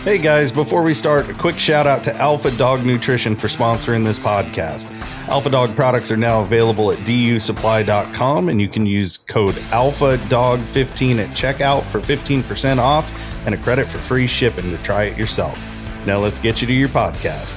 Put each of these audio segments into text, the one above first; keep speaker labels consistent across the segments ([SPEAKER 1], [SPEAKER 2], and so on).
[SPEAKER 1] Hey guys, before we start, a quick shout out to Alpha Dog Nutrition for sponsoring this podcast. Alpha Dog products are now available at dusupply.com, and you can use code ALPHADOG15 at checkout for 15% off and a credit for free shipping to try it yourself. Now let's get you to your podcast.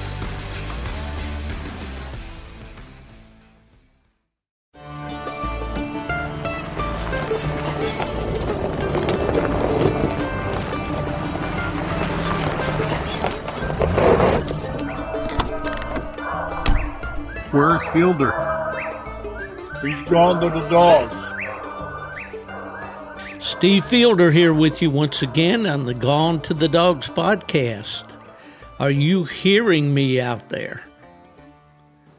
[SPEAKER 2] Where's Fielder? He's gone to the dogs.
[SPEAKER 3] Steve Fielder here with you once again on the Gone to the Dogs podcast. Are you hearing me out there?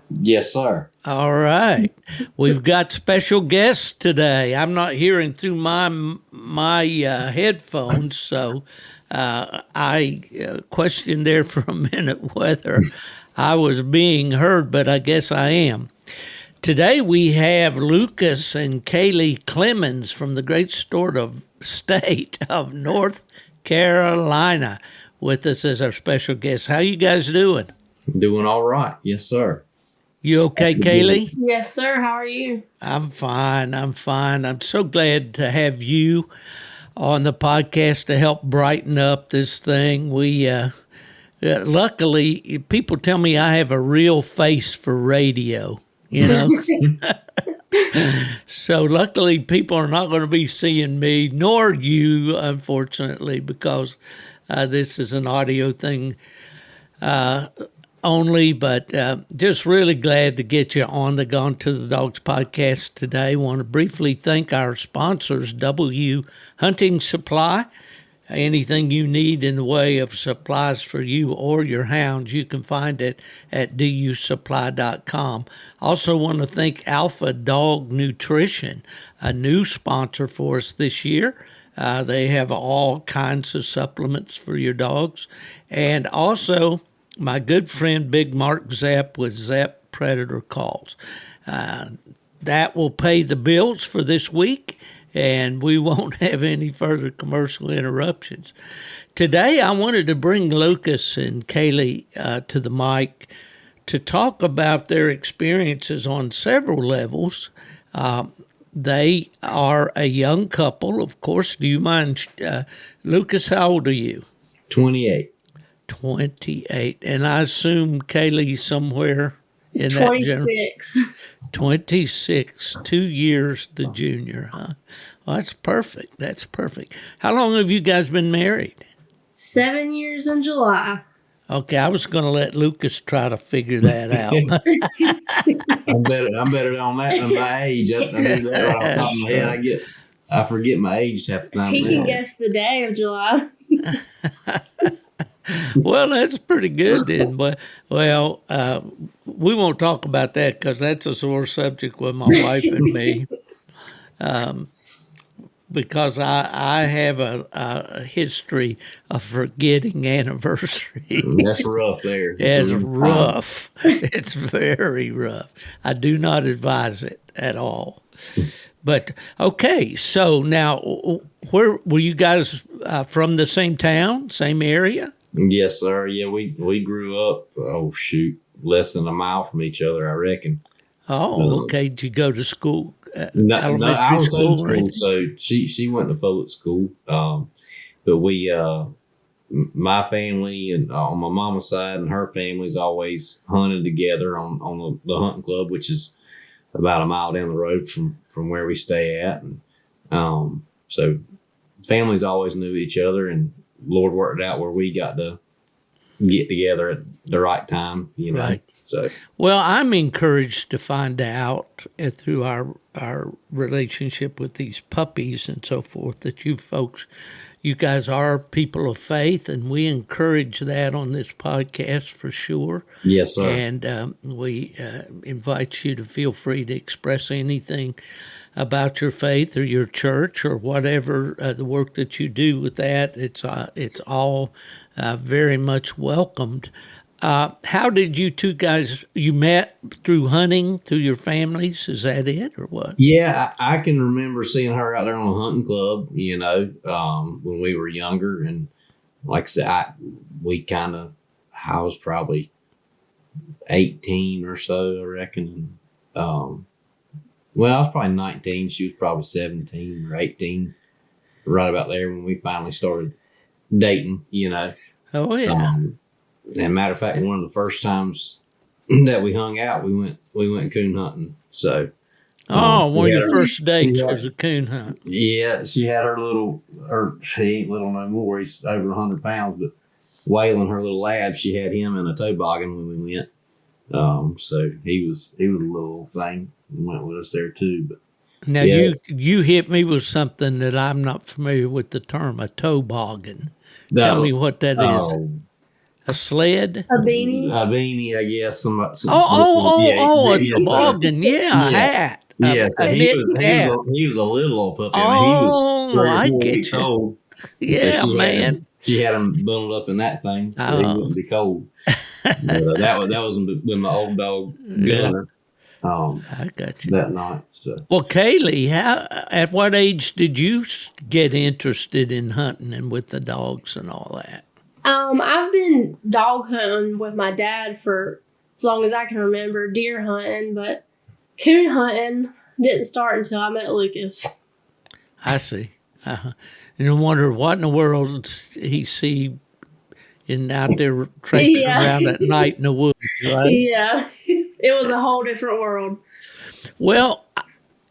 [SPEAKER 4] Yes, sir.
[SPEAKER 3] All right. We've got special guests today. I'm not hearing through my headphones, so I questioned there for a minute whether I was being heard, but I guess I am. Today we have Lucas and Kayleigh Clemmons from the great state of North Carolina with us as our special guest. How you guys doing?
[SPEAKER 4] Doing all right. Yes, sir.
[SPEAKER 3] You okay, Kayleigh?
[SPEAKER 5] Yes, sir. How are you?
[SPEAKER 3] I'm fine. I'm so glad to have you on the podcast to help brighten up this thing. Luckily, people tell me I have a real face for radio, you know. So luckily, people are not going to be seeing me, nor you, unfortunately, because this is an audio thing only. But just really glad to get you on the Gone to the Dogs podcast today. Want to briefly thank our sponsors, W Hunting Supply. Anything you need in the way of supplies for you or your hounds, you can find it at dusupply.com. Also want to thank Alpha Dog Nutrition, a new sponsor for us this year. They have all kinds of supplements for your dogs. And also my good friend Big Mark Zepp with Zepp Predator Calls. That will pay the bills for this week, and we won't have any further commercial interruptions. Today, I wanted to bring Lucas and Kayleigh to the mic to talk about their experiences on several levels. They are a young couple, of course. Do you mind, Lucas, how old are you?
[SPEAKER 4] 28.
[SPEAKER 3] 28. And I assume Kayleigh somewhere in
[SPEAKER 5] 26.
[SPEAKER 3] that 26, 2 years the junior, huh? Well, that's perfect. That's perfect. How long have you guys been married?
[SPEAKER 5] 7 years in July.
[SPEAKER 3] Okay, I was going to let Lucas try to figure that out.
[SPEAKER 4] I'm better on that than my age. I do that right off the top of my head. I forget my age half the time.
[SPEAKER 5] He can guess the day of July.
[SPEAKER 3] Well, that's pretty good then. But, well, we won't talk about that because that's a sore subject with my wife and me. Because I have a history of forgetting anniversaries.
[SPEAKER 4] That's rough there.
[SPEAKER 3] It's rough. It's very rough. I do not advise it at all. But, okay, so now, where were you guys from the same town, same area?
[SPEAKER 4] Yes, sir. Yeah, we grew up, less than a mile from each other, I reckon.
[SPEAKER 3] Oh, okay. Did you go to school?
[SPEAKER 4] No, I was
[SPEAKER 3] school
[SPEAKER 4] homeschooled, so she went to public school. But we, my family and on my mama's side and her family's always hunted together on the hunting club, which is about a mile down the road from where we stay at. And so families always knew each other, and Lord worked it out where we got to get together at the right time, you know.
[SPEAKER 3] Right.
[SPEAKER 4] So,
[SPEAKER 3] well, I'm encouraged to find out through our relationship with these puppies and so forth that you guys are people of faith, and we encourage that on this podcast for sure.
[SPEAKER 4] Yes, sir.
[SPEAKER 3] And we invite you to feel free to express anything about your faith or your church or whatever the work that you do with that. It's all very much welcomed. How did you two guys, you met through hunting, through your families? Is that it or what?
[SPEAKER 4] Yeah, I can remember seeing her out there on a hunting club, you know, when we were younger. And like I said, I was probably 18 or so, I reckon. Well, I was probably 19. She was probably 17 or 18, right about there when we finally started dating,
[SPEAKER 3] Oh yeah.
[SPEAKER 4] And matter of fact, one of the first times that we hung out, we went coon hunting. So,
[SPEAKER 3] One of your first dates was a coon hunt.
[SPEAKER 4] Yeah, she had she ain't little no more. He's over 100 pounds, but Waylon, her little lab, she had him in a toboggan when we went. So he was a little thing and went with us there too. But
[SPEAKER 3] now you hit me with something that I'm not familiar with the term, a toboggan. Tell me what that is. A sled?
[SPEAKER 5] A beanie?
[SPEAKER 4] A beanie, I guess. A
[SPEAKER 3] toboggan. Yeah, a hat.
[SPEAKER 4] Yeah, so he was a little old puppy. I mean, he was 3 or 4 weeks old.
[SPEAKER 3] Yeah,
[SPEAKER 4] so
[SPEAKER 3] man.
[SPEAKER 4] She had him bundled up in that thing so he wouldn't be cold. But, that was with my old dog Gunner.
[SPEAKER 3] I got you.
[SPEAKER 4] That night. So.
[SPEAKER 3] Well, Kayleigh, at what age did you get interested in hunting and with the dogs and all that?
[SPEAKER 5] I've been dog hunting with my dad for as long as I can remember, deer hunting, but coon hunting didn't start until I met Lucas.
[SPEAKER 3] I see. And I wonder what in the world he see out there traipsing around at night in the woods, right?
[SPEAKER 5] Yeah, it was a whole different world.
[SPEAKER 3] Well,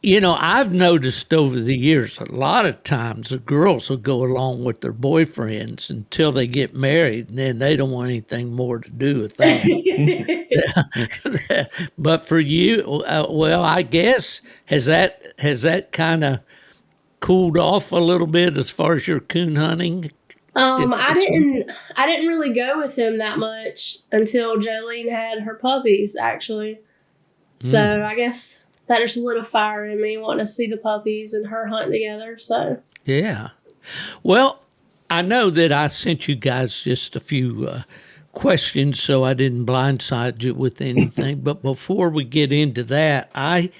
[SPEAKER 3] I've noticed over the years, a lot of times the girls will go along with their boyfriends until they get married, and then they don't want anything more to do with that. But for you, I guess, has that kind of cooled off a little bit as far as your coon hunting?
[SPEAKER 5] I didn't really go with him that much until Jolene had her puppies, actually. So I guess that just lit a fire in me, wanting to see the puppies and her hunting together. So
[SPEAKER 3] yeah. Well, I know that I sent you guys just a few questions, so I didn't blindside you with anything. But before we get into that, I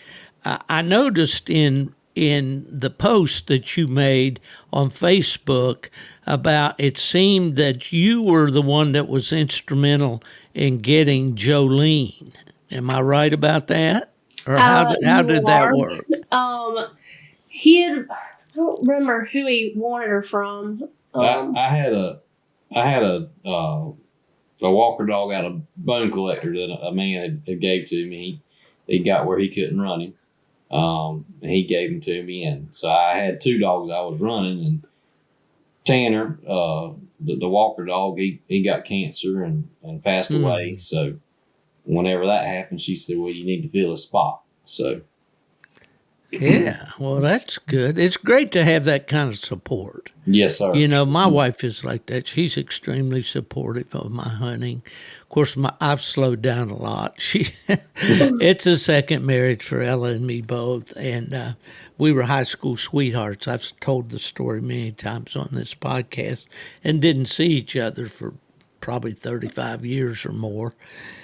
[SPEAKER 3] noticed in the post that you made on Facebook about, it seemed that you were the one that was instrumental in getting Jolene. Am I right about that? Or how did that work?
[SPEAKER 5] I don't remember who he wanted her from.
[SPEAKER 4] I had a walker dog out of bone collector that a man had gave to me. He got where he couldn't run him. And he gave him to me, and so I had 2 dogs I was running, and Tanner, the walker dog, he got cancer and passed away. So whenever that happened, she said, well, you need to fill a spot. So
[SPEAKER 3] yeah, well, that's good. It's great to have that kind of support.
[SPEAKER 4] Yes, sir.
[SPEAKER 3] My wife is like that. She's extremely supportive of my hunting. Of course, I've slowed down a lot. It's a second marriage for Ella and me both, and we were high school sweethearts. I've told the story many times on this podcast, and didn't see each other for probably 35 years or more.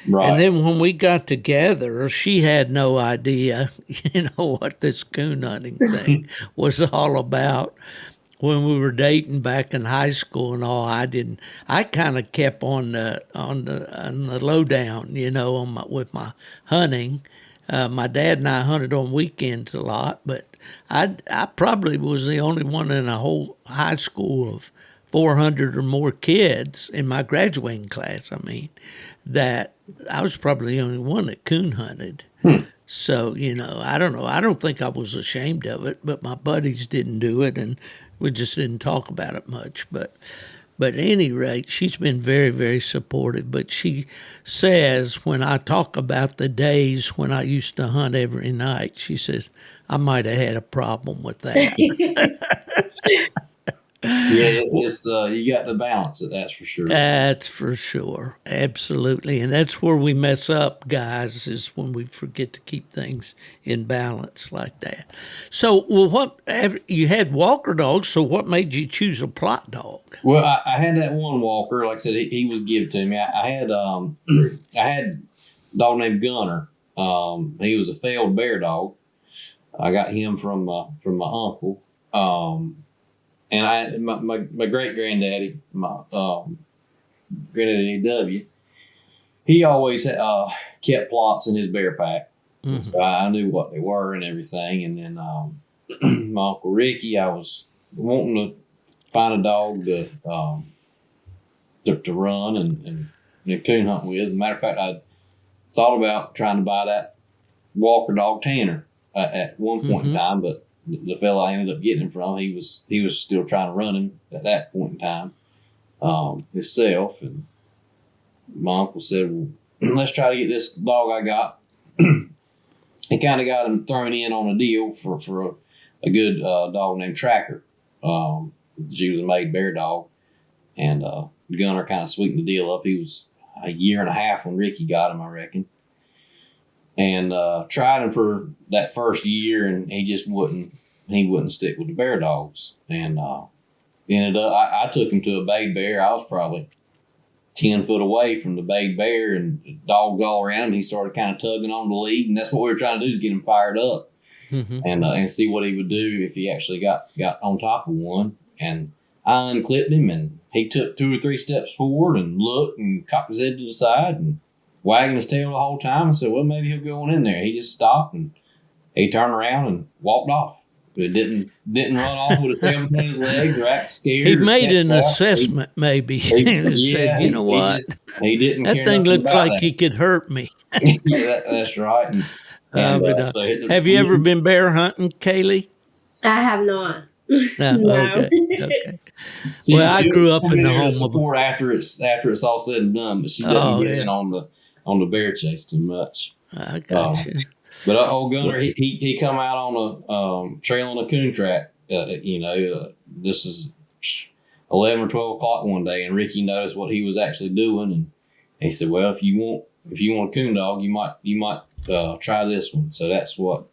[SPEAKER 3] Right. And then when we got together, she had no idea, what this coon hunting thing was all about. When we were dating back in high school and all, I kind of kept on the lowdown, with my hunting. My dad and I hunted on weekends a lot, but I probably was the only one in a whole high school of 400 or more kids in my graduating class, that I was probably the only one that coon hunted. So, I don't know. I don't think I was ashamed of it, but my buddies didn't do it, and we just didn't talk about it much. But at any rate, she's been very, very supportive. But she says, when I talk about the days when I used to hunt every night, she says, I might have had a problem with that.
[SPEAKER 4] Yeah, it's you got to balance it. That's for sure.
[SPEAKER 3] That's for sure, absolutely, and that's where we mess up, guys. Is when we forget to keep things in balance like that. So, you had walker dogs? So, what made you choose a Plott dog?
[SPEAKER 4] Well, I had that one walker. Like I said, he was given to me. I had a dog named Gunner. He was a failed bear dog. I got him from my uncle. And my great granddaddy, my granddaddy W, he always kept Plotts in his bear pack. Mm-hmm. So I knew what they were and everything. And then my Uncle Ricky, I was wanting to find a dog to run and coon hunt with. As a matter of fact, I thought about trying to buy that Walker dog Tanner at one point in time, but the fella I ended up getting him from, he was still trying to run him at that point in time himself. And my uncle said, well, let's try to get this dog I got. He kind of got him thrown in on a deal for a good dog named Tracker. She was a made bear dog. And Gunner kind of sweetened the deal up. He was a year and a half when Ricky got him, I reckon. And tried him for that first year, and he just wouldn't stick with the bear dogs. And ended up, I took him to a bay bear. I was probably 10 foot away from the bay bear, and dogs all around him. He started kind of tugging on the lead, and that's what we were trying to do, is get him fired up and see what he would do if he actually got on top of one. And I unclipped him, and he took 2 or 3 steps forward and looked and cocked his head to the side and wagging his tail the whole time. I said, well, maybe he'll go on in there. He just stopped, and he turned around and walked off. It didn't run off with his tail between his legs or act scared.
[SPEAKER 3] He made an assessment, maybe. He said, you know what?
[SPEAKER 4] He didn't.
[SPEAKER 3] That thing looks like he could hurt me.
[SPEAKER 4] That's right.
[SPEAKER 3] Have you ever been bear hunting, Kayleigh?
[SPEAKER 5] I have not.
[SPEAKER 3] No. Okay. Well, I grew up in the home of
[SPEAKER 4] support after it's all said and done, but she doesn't get in on the bear chase too much.
[SPEAKER 3] I got you.
[SPEAKER 4] But old Gunner, he come out on a trail on a coon track. This is 11 or 12 o'clock one day, and Ricky noticed what he was actually doing, and he said, "Well, if you want a coon dog, you might try this one." So that's what.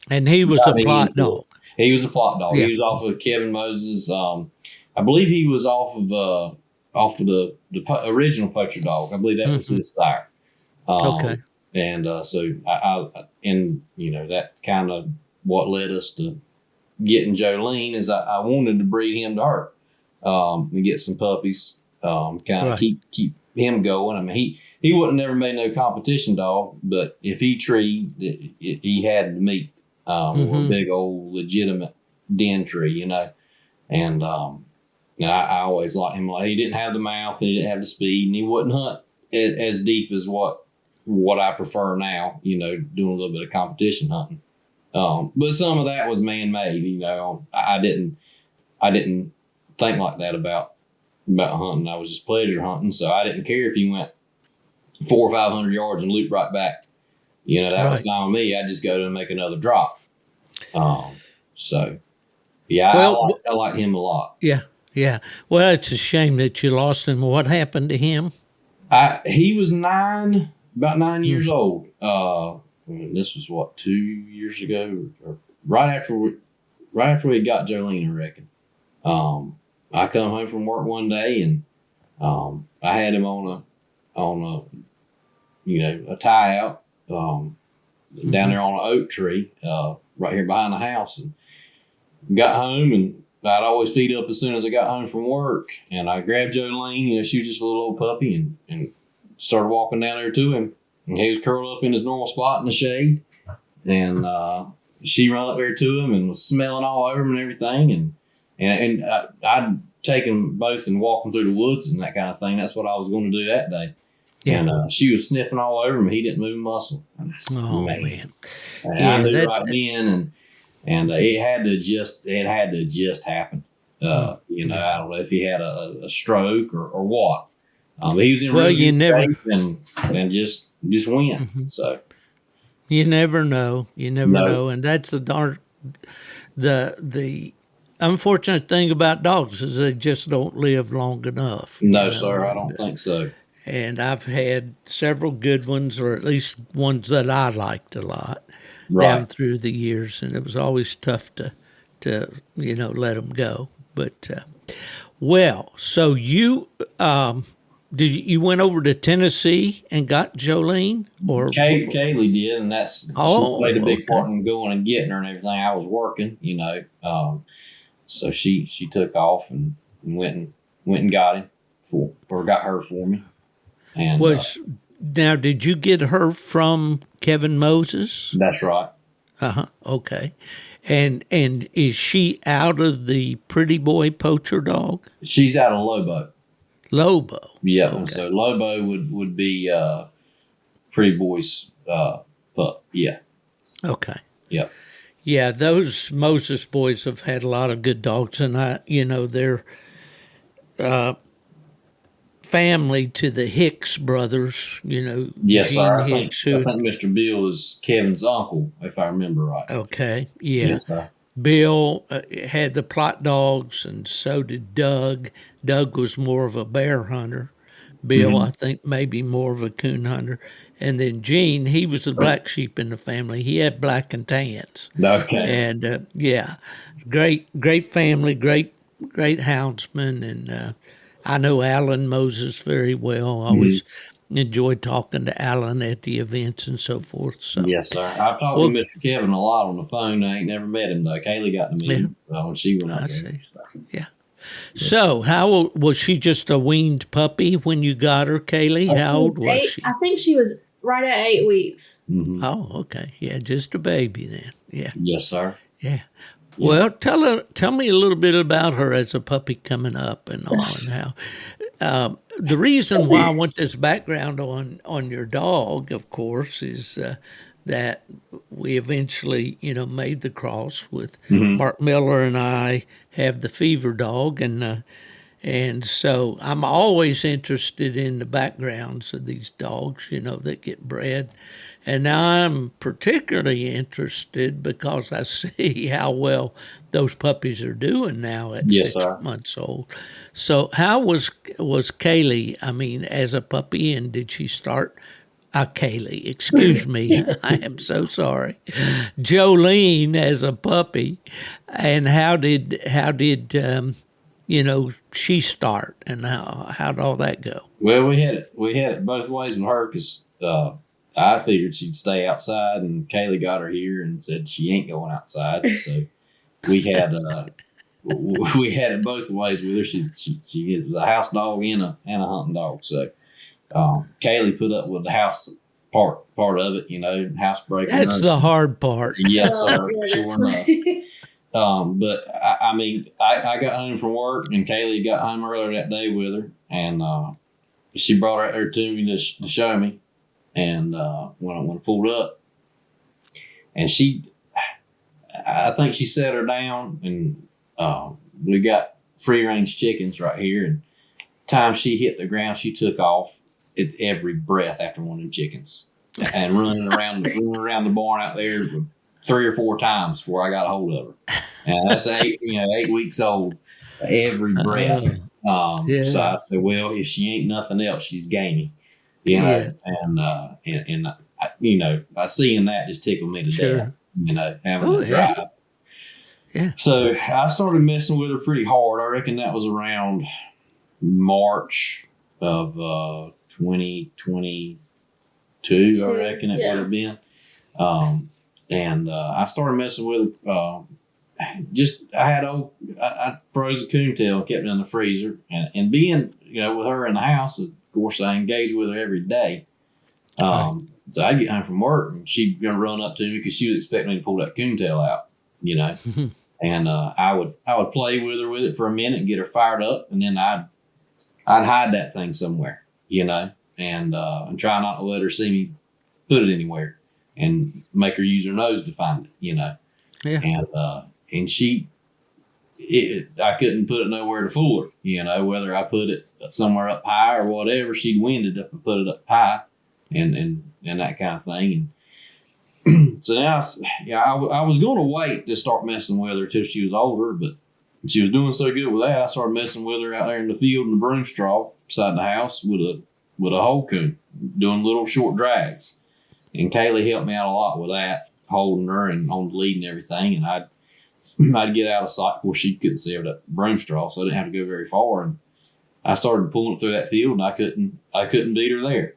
[SPEAKER 3] And he was a Plott dog.
[SPEAKER 4] He was a Plott dog.
[SPEAKER 3] Yeah.
[SPEAKER 4] He was off of Kevin Moses. I believe he was off of the original poacher dog. I believe that was his sire.
[SPEAKER 3] Okay.
[SPEAKER 4] And so that's kind of what led us to getting Jolene. Is I wanted to breed him to her and get some puppies, kind of keep him going. I mean, he wouldn't never made no competition dog, but if he treed, he had to meet a big old legitimate den tree, and I always liked him. He didn't have the mouth, and he didn't have the speed, and he wouldn't hunt as deep as what I prefer now, doing a little bit of competition hunting. But some of that was man-made, I didn't think like that about hunting. I was just pleasure hunting, so I didn't care if he went 400 or 500 yards and looped right back. That was fine with me. I just go to and make another drop. So yeah, I like him a lot. Yeah.
[SPEAKER 3] Yeah. Well, it's a shame that you lost him. What happened to him?
[SPEAKER 4] He was about 9 years old. This was 2 years ago, or right after we got Jolene, I reckon. I come home from work one day, and I had him on a tie out down there on an oak tree right here behind the house, and got home, and I'd always feed up as soon as I got home from work, and I grabbed Jolene. She was just a little old puppy, and started walking down there to him, and he was curled up in his normal spot in the shade, and she ran up there to him and was smelling all over him and everything, and I'd taken both and walking through the woods and that kind of thing. That's what I was going to do that day. Yeah. And she was sniffing all over him. He didn't move a muscle. And I said, man. And I knew right then, and it had to just happen. I don't know if he had a stroke or what. He was in really good shape and just went. So
[SPEAKER 3] you never know. You never know, and that's the unfortunate thing about dogs is they just don't live long enough.
[SPEAKER 4] No, sir, I don't think so.
[SPEAKER 3] And I've had several good ones, or at least ones that I liked a lot down through the years, and it was always tough to let them go. But so you you went over to Tennessee and got Jolene, or
[SPEAKER 4] Kayleigh did, and she played a big part in going and getting her and everything. I was working, So she took off and went and got him got her for me. And
[SPEAKER 3] now, did you get her from Kevin Moses?
[SPEAKER 4] that's right.
[SPEAKER 3] Okay. And is she out of the Pretty Boy poacher dog?
[SPEAKER 4] She's out of Lobo.
[SPEAKER 3] Lobo.
[SPEAKER 4] Yeah.
[SPEAKER 3] Okay.
[SPEAKER 4] And so Lobo would be Pretty Boy's pup. Yeah.
[SPEAKER 3] Okay.
[SPEAKER 4] Yep.
[SPEAKER 3] Yeah, those Moses boys have had a lot of good dogs, and they're family to the Hicks brothers.
[SPEAKER 4] Yes, sir. I
[SPEAKER 3] Hicks,
[SPEAKER 4] think Mr. Bill is Kevin's uncle, if I remember right.
[SPEAKER 3] Okay, yeah.
[SPEAKER 4] Yes, sir.
[SPEAKER 3] Bill had the Plott dogs, and so did Doug. Doug was more of a bear hunter. Bill, I think, maybe more of a coon hunter. And then Gene, he was the black sheep in the family. He had black and tans.
[SPEAKER 4] Okay.
[SPEAKER 3] And great family, great houndsman. And I know Alan Moses very well. I always enjoyed talking to Alan at the events and so forth. So
[SPEAKER 4] yes, sir. I've talked to Mr. Kevin a lot on the phone. I ain't never met him though. Kayleigh got to meet him when she went out there.
[SPEAKER 3] So. Yeah. So, how was she? Just a weaned puppy when you got her, Kayleigh? How old was she?
[SPEAKER 5] I think she was right at 8 weeks.
[SPEAKER 4] Mm-hmm.
[SPEAKER 3] Oh, okay. Yeah, just a baby then. Yeah.
[SPEAKER 4] Yes, sir.
[SPEAKER 3] Yeah. Well, tell me a little bit about her as a puppy coming up and all, and how. The reason why I want this background on your dog, of course, is that we eventually, made the cross with Mark Miller, and I have the Fever dog, and so I'm always interested in the backgrounds of these dogs, that get bred. And now I'm particularly interested because I see how well those puppies are doing now at 6 months old. So how was Kayleigh, as a puppy, and did she start Kayleigh, excuse me, I am so sorry. Jolene as a puppy, and how did she start, and how'd all that go?
[SPEAKER 4] Well, we had it both ways with her because I figured she'd stay outside, and Kayleigh got her here and said she ain't going outside. So we had it both ways with her. She is a house dog and a hunting dog. So Kayleigh put up with the house part of it, housebreaking.
[SPEAKER 3] That's the hard part.
[SPEAKER 4] Yes, sir. Sure enough. But I got home from work, and Kayleigh got home earlier that day with her, and she brought her out there to me to show me. And when I pulled up, and I think she set her down, and we got free range chickens right here. And time she hit the ground, she took off at every breath after one of them chickens, and running around the barn out there 3 or 4 times before I got a hold of her. And that's 8 weeks old, every breath. So I said, well, if she ain't nothing else, she's gamey. And I seeing that just tickled me to death, having to drive.
[SPEAKER 3] Yeah.
[SPEAKER 4] So I started messing with her pretty hard. I reckon that was around March of 2022, I reckon it would have been. And I started messing with her. I froze a coontail and kept it in the freezer. And being, with her in the house, of course, I engaged with her every day. So I'd get home from work, and she'd run up to me because she was expecting me to pull that coontail out, And I would play with her with it for a minute and get her fired up, and then I'd hide that thing somewhere, and try not to let her see me put it anywhere, and make her use her nose to find it, And I couldn't put it nowhere to fool her, whether I put it somewhere up high or whatever, she'd wind it if I put it up high, and that kind of thing. And so now, I was going to wait to start messing with her till she was older, but she was doing so good with that, I started messing with her out there in the field in the broom straw beside the house with a whole coon, doing little short drags. And Kayleigh helped me out a lot with that, holding her and on the lead and everything. And I'd get out of sight. Of course, she couldn't see over that broom straw, so I didn't have to go very far. And I started pulling it through that field, and I couldn't beat her there.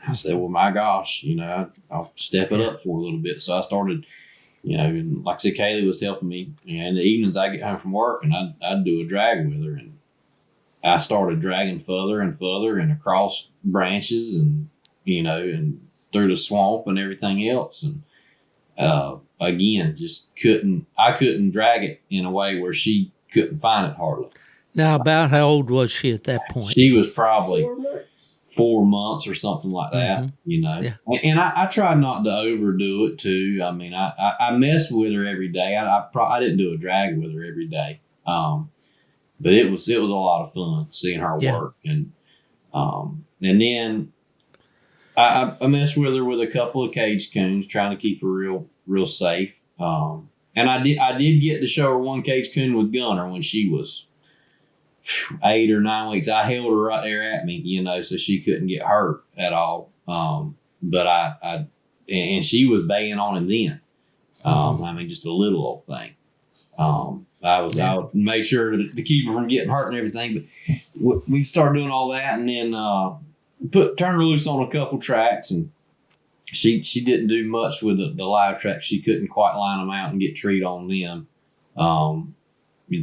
[SPEAKER 4] I said, well, my gosh, I'll step it up for a little bit. So I started And like I said, Kayleigh was helping me. In the evenings, I get home from work and I'd do a drag with her, and I started dragging further and further and across branches and and through the swamp and everything else. And again, I couldn't drag it in a way where she couldn't find it hardly.
[SPEAKER 3] Now, about how old was she at that point?
[SPEAKER 4] She was probably
[SPEAKER 5] 4 months.
[SPEAKER 4] 4 months or something like that,
[SPEAKER 3] Yeah.
[SPEAKER 4] And I tried not to overdo it too. I mean, I messed with her every day. I didn't do a drag with her every day. But it was a lot of fun seeing her work. And then I messed with her with a couple of cage coons, trying to keep her real safe. And I did get to show her one cage coon with Gunner when she was 8 or 9 weeks. I held her right there at me, so she couldn't get hurt at all. But and she was baying on him then. I mean, just a little old thing. I made sure to keep her from getting hurt and everything. But we started doing all that, and then turned her loose on a couple tracks, and she didn't do much with the live tracks. She couldn't quite line them out and get treat on them.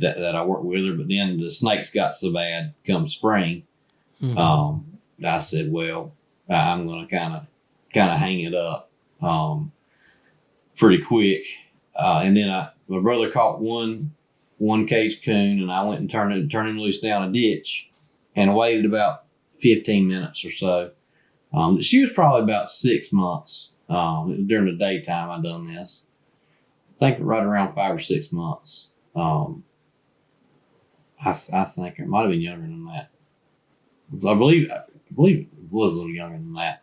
[SPEAKER 4] That I worked with her, but then the snakes got so bad come spring. I said, well, I'm going to kind of hang it up pretty quick. And then my brother caught one cage coon, and I went and turned him loose down a ditch and waited about 15 minutes or so. She was probably about 6 months. It was during the daytime I done this. I think right around 5 or 6 months. I think it might have been younger than that. I believe it was a little younger than that.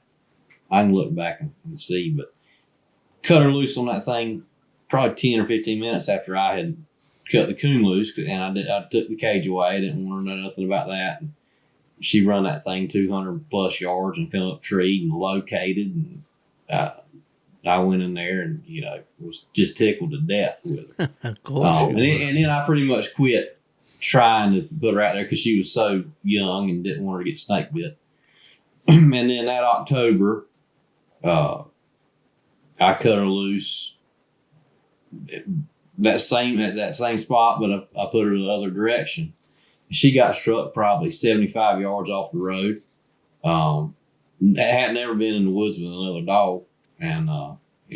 [SPEAKER 4] I can look back and see, but cut her loose on that thing probably 10 or 15 minutes after I had cut the coon loose, and I took the cage away. I didn't want her to know nothing about that. And she run that thing 200 plus yards and come up tree and located, and I went in there and was just tickled to death with her.
[SPEAKER 3] Of course.
[SPEAKER 4] And then I pretty much quit trying to put her out there because she was so young and didn't want her to get snake bit. And then that October, I cut her loose at that same spot, but I put her the other direction. She got struck probably 75 yards off the road. I had never been in the woods with another dog, and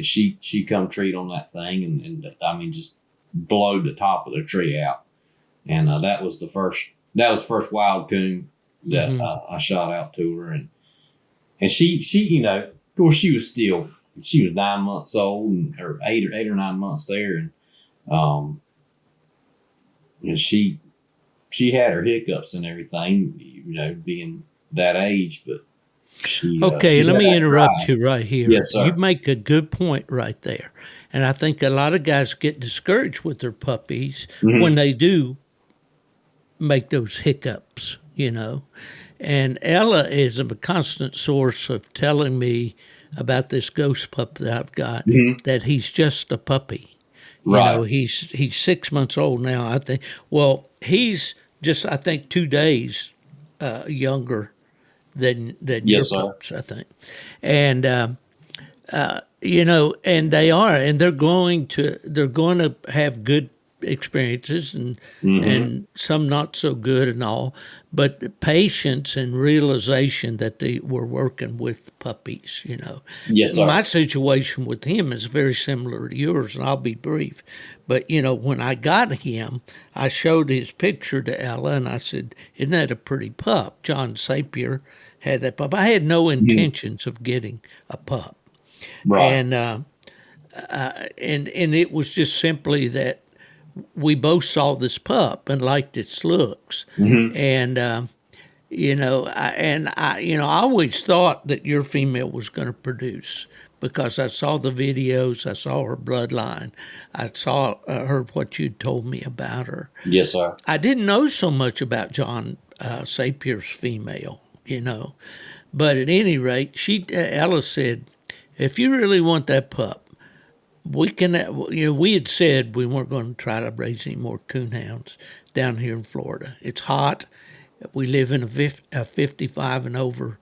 [SPEAKER 4] she come treat on that thing, and I mean just blowed the top of the tree out. And that was the first wild coon that I shot out to her, and she of course she was 9 months old, or 8 or 9 months there, and she had her hiccups and everything, being that age, but
[SPEAKER 3] okay, let me interrupt you right here.
[SPEAKER 4] Yes, sir.
[SPEAKER 3] You make a good point right there. And I think a lot of guys get discouraged with their puppies when they do make those hiccups, And Ella is a constant source of telling me about this ghost pup that I've got, that he's just a puppy.
[SPEAKER 4] Right.
[SPEAKER 3] He's 6 months old now, I think. Well, he's just, I think, 2 days younger than your pups, I think. And and they're going to have good experiences and some not so good and all, but the patience and realization that they were working with puppies,
[SPEAKER 4] Yes, sir.
[SPEAKER 3] My situation with him is very similar to yours, and I'll be brief. But, when I got him, I showed his picture to Ella, and I said, isn't that a pretty pup? John Sapier had that pup. I had no intentions of getting a pup.
[SPEAKER 4] Right.
[SPEAKER 3] And it was just simply that we both saw this pup and liked its looks. And, I always thought that your female was going to produce, because I saw the videos, I saw her bloodline, I heard what you told me about her.
[SPEAKER 4] Yes, sir.
[SPEAKER 3] I didn't know so much about John Sapier's female, but at any rate, Ella said, if you really want that pup, we can, we had said we weren't going to try to raise any more coonhounds down here in Florida. It's hot. We live in a 55 and over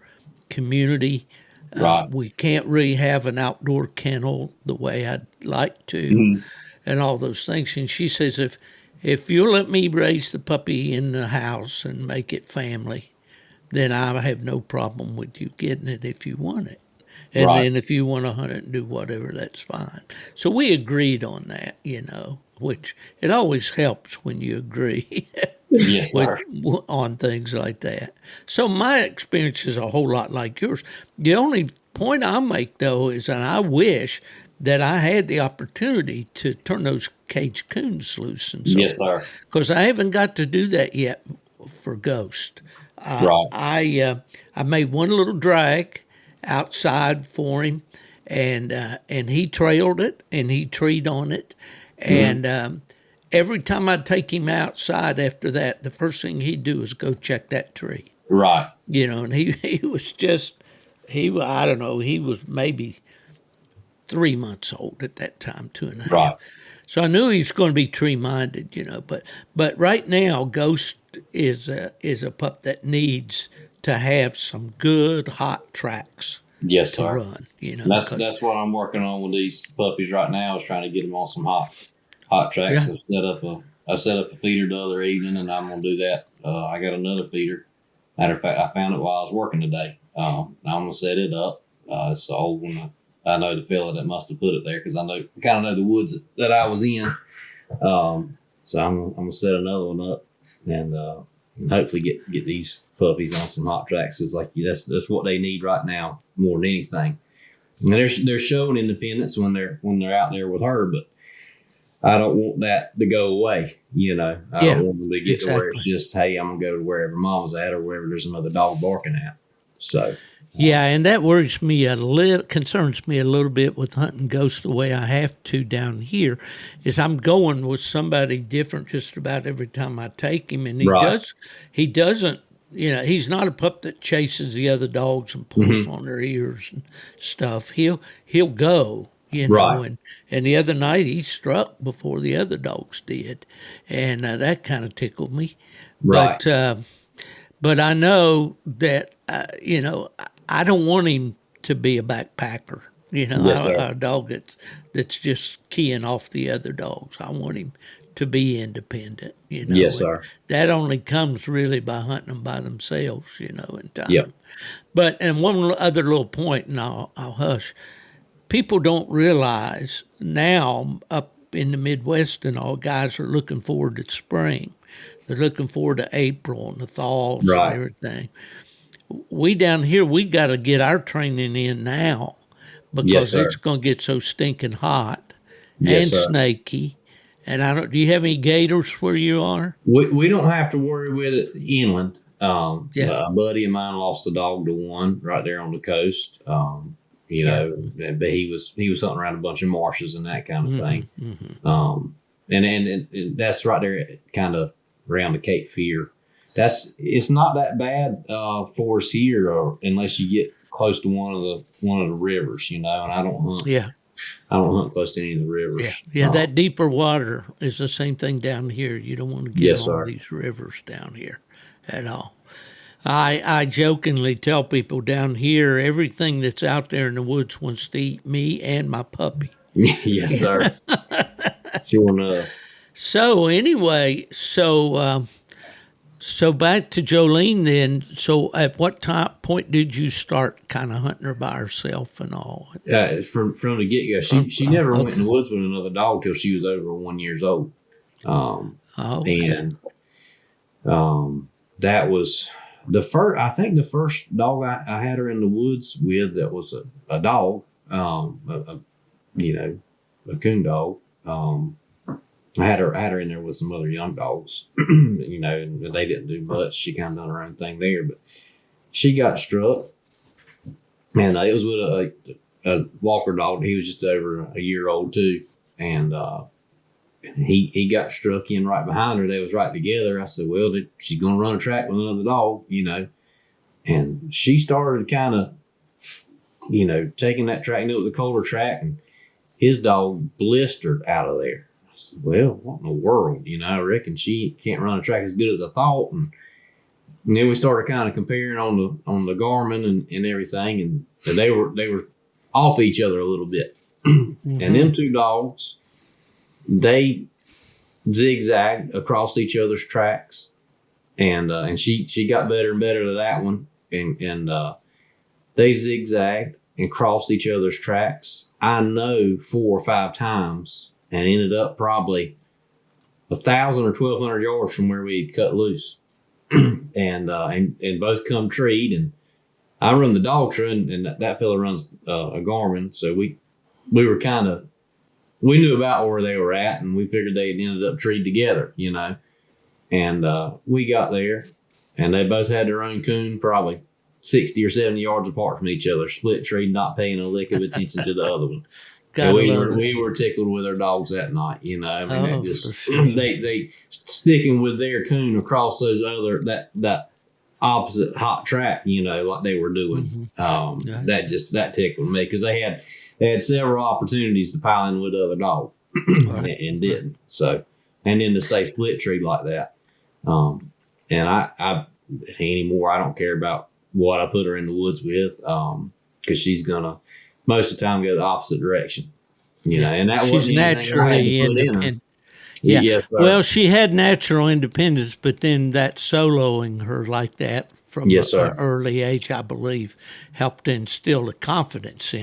[SPEAKER 3] community.
[SPEAKER 4] Right.
[SPEAKER 3] We can't really have an outdoor kennel the way I'd like to,
[SPEAKER 4] Mm-hmm.
[SPEAKER 3] and all those things. And she says, if you'll let me raise the puppy in the house and make it family, then I have no problem with you getting it if you want it. And
[SPEAKER 4] Right.
[SPEAKER 3] then if you want to hunt it and do whatever, that's fine. So we agreed on that, which it always helps when you agree
[SPEAKER 4] Yes, sir.
[SPEAKER 3] on things like that. So my experience is a whole lot like yours. The only point I'll make, though, is that I wish that I had the opportunity to turn those cage coons loose and so
[SPEAKER 4] Yes, sir.
[SPEAKER 3] because I haven't got to do that yet for Ghost.
[SPEAKER 4] Right.
[SPEAKER 3] I made one little drag outside for him, and he trailed it and he treed on it, and every time I'd take him outside after that, the first thing he'd do is go check that tree.
[SPEAKER 4] Right.
[SPEAKER 3] And he was just I don't know, he was maybe 3 months old at that time, 2.5.
[SPEAKER 4] Right.
[SPEAKER 3] So I knew he was going to be tree minded, but right now Ghost is a pup that needs to have some good hot tracks
[SPEAKER 4] Yes,
[SPEAKER 3] to
[SPEAKER 4] sir.
[SPEAKER 3] run.
[SPEAKER 4] That's what I'm working on with these puppies right now, is trying to get them on some hot tracks.
[SPEAKER 3] Yeah.
[SPEAKER 4] I set up a feeder the other evening, and I'm gonna do that. I got another feeder. Matter of fact, I found it while I was working today. I'm gonna set it up. It's an old one. I know the fella that must have put it there, because I kind of know the woods that I was in. So I'm gonna set another one up, and hopefully get these puppies on some hot tracks. It's like that's what they need right now more than anything. And they're showing independence when they're out there with her, but I don't want that to go away. I don't want them to get to where it's just, hey, I'm gonna go to wherever mama's at or wherever there's another dog barking at. So.
[SPEAKER 3] Yeah, and that worries me concerns me a little bit with hunting Ghost the way I have to down here, is I'm going with somebody different just about every time I take him, and he doesn't, he's not a pup that chases the other dogs and pulls on their ears and stuff. He'll go, and the other night he struck before the other dogs did, and that kind of tickled me.
[SPEAKER 4] Right.
[SPEAKER 3] But I know that I don't want him to be a backpacker.
[SPEAKER 4] Yes,
[SPEAKER 3] a dog that's just keying off the other dogs. I want him to be independent.
[SPEAKER 4] Yes, sir.
[SPEAKER 3] That only comes really by hunting them by themselves. In time.
[SPEAKER 4] Yep.
[SPEAKER 3] But and one other little point, and I'll hush. People don't realize now up in the Midwest and all, guys are looking forward to spring. They're looking forward to April and the thaws and everything. We down here, we got to get our training in now, because it's going to get so stinking hot and snaky. And do you have any gators where you are?
[SPEAKER 4] We don't have to worry with it inland. A buddy of mine lost a dog to one right there on the coast. But he was hunting around a bunch of marshes and that kind of thing. And that's right there, kind of around the Cape Fear. It's not that bad for us here, unless you get close to one of the rivers, and I don't hunt. Yeah, I don't hunt close to any of the rivers.
[SPEAKER 3] Yeah. That deeper water is the same thing down here. You don't want to get on these rivers down here at all. I jokingly tell people down here, everything that's out there in the woods wants to eat me and my puppy.
[SPEAKER 4] Yes, sir. Sure enough.
[SPEAKER 3] So anyway, so back to Jolene then. So at what point did you start kind of hunting her by herself and all?
[SPEAKER 4] From the get-go. She never went in the woods with another dog till she was over 1 year old. And that was I think the first dog I had her in the woods with that was a dog, a coon dog. I had her in there with some other young dogs, and they didn't do much. She kind of done her own thing there, but she got struck, and it was with a walker dog. He was just over a year old too, and he got struck in right behind her. They was right together. I said, well, she's going to run a track with another dog, and she started kind of, taking that track, it was a colder track, and his dog blistered out of there. I said, well, what in the world? I reckon she can't run a track as good as I thought. And And then we started kind of comparing on the Garmin and everything, and they were off each other a little bit.
[SPEAKER 3] Mm-hmm.
[SPEAKER 4] And them two dogs, they zigzagged across each other's tracks, and she got better and better at that one, and they zigzagged and crossed each other's tracks. I know 4 or 5 times, and ended up probably 1,000 or 1,200 yards from where we cut loose. And both come treed, and I run the dog trail, and that fella runs a Garmin. So we were we knew about where they were at, and we figured they had ended up treed together, And we got there, and they both had their own coon, probably 60 or 70 yards apart from each other, split treed, not paying a lick of attention to the other one. We were tickled with our dogs that night,
[SPEAKER 3] For sure.
[SPEAKER 4] they sticking with their coon across those that opposite hot track, like they were doing.
[SPEAKER 3] Mm-hmm.
[SPEAKER 4] That tickled me, because they had several opportunities to pile in with the other dog,
[SPEAKER 3] Right.
[SPEAKER 4] and didn't. So, and then to stay split treed like that. And I anymore, I don't care about what I put her in the woods with, because she's gonna most of the time go the opposite direction, and that
[SPEAKER 3] She's
[SPEAKER 4] wasn't
[SPEAKER 3] naturally independent. Yeah.
[SPEAKER 4] Yes, sir.
[SPEAKER 3] Well, she had natural independence, but then that soloing her like that from
[SPEAKER 4] Yes, sir.
[SPEAKER 3] an early age, I believe, helped instill the confidence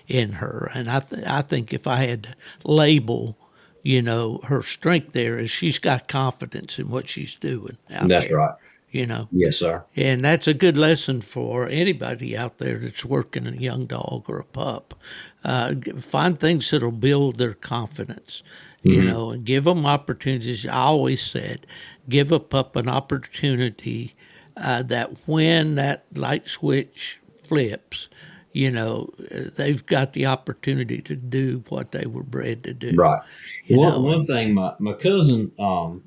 [SPEAKER 3] in her. And I think if I had to label, her strength there is she's got confidence in what she's doing.
[SPEAKER 4] That's right. Yes, sir.
[SPEAKER 3] And that's a good lesson for anybody out there that's working a young dog or a pup. Find things that'll build their confidence, and give them opportunities. I always said, give a pup an opportunity that when that light switch flips, they've got the opportunity to do what they were bred to do.
[SPEAKER 4] Right. One thing, my cousin, Alan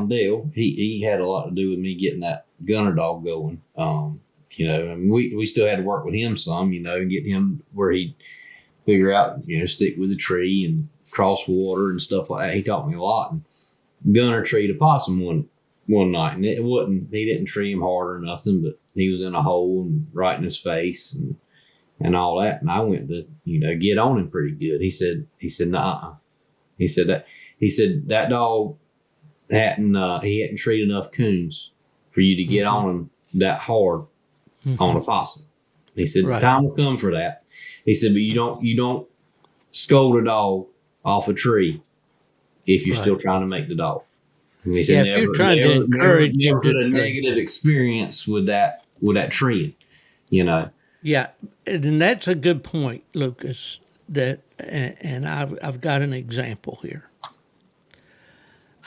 [SPEAKER 4] Dale, he had a lot to do with me getting that gunner dog going. And we still had to work with him some, get him where he'd figure out, stick with the tree and cross water and stuff like that. He taught me a lot. And gunner treed a possum one night, and he didn't tree him hard or nothing, but he was in a hole and right in his face and all that. And I went to, get on him pretty good. He said, nuh-uh. He said that dog he hadn't treated enough coons for you to get on him that hard on a possum. He said,
[SPEAKER 3] Right.
[SPEAKER 4] The time will come for that. He said, but you don't scold a dog off a tree if you're still trying to make the dog. And he said,
[SPEAKER 3] if you're trying to encourage
[SPEAKER 4] never
[SPEAKER 3] him to
[SPEAKER 4] put a
[SPEAKER 3] tree.
[SPEAKER 4] negative experience with that treeing,
[SPEAKER 3] Yeah, and that's a good point, Lucas. And I've got an example here.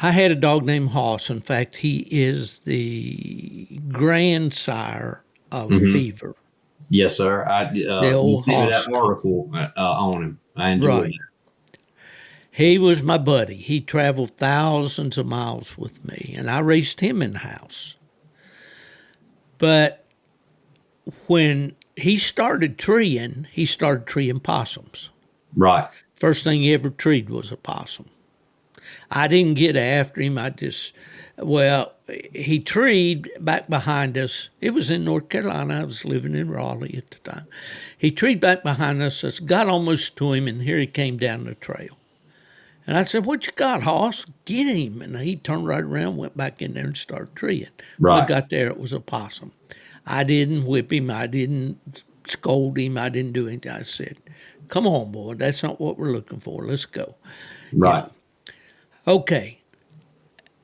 [SPEAKER 3] I had a dog named Hoss. In fact, he is the grandsire of Fever.
[SPEAKER 4] Yes, sir.
[SPEAKER 3] The old
[SPEAKER 4] you sent me
[SPEAKER 3] Hoss.
[SPEAKER 4] that article on him. I enjoyed
[SPEAKER 3] Right.
[SPEAKER 4] it.
[SPEAKER 3] He was my buddy. He traveled thousands of miles with me, and I raised him in the house. But when he started treeing possums.
[SPEAKER 4] Right.
[SPEAKER 3] First thing he ever treed was a possum. I didn't get after him. He treed back behind us. It was in North Carolina. I was living in Raleigh at the time. He treed back behind us. I got almost to him, and here he came down the trail. And I said, "What you got, Hoss? Get him." And he turned right around, went back in there and started treeing. When I
[SPEAKER 4] Right.
[SPEAKER 3] got there, it was a possum. I didn't whip him. I didn't scold him. I didn't do anything. I said, "Come on, boy. That's not what we're looking for. Let's go."
[SPEAKER 4] Right.
[SPEAKER 3] Okay.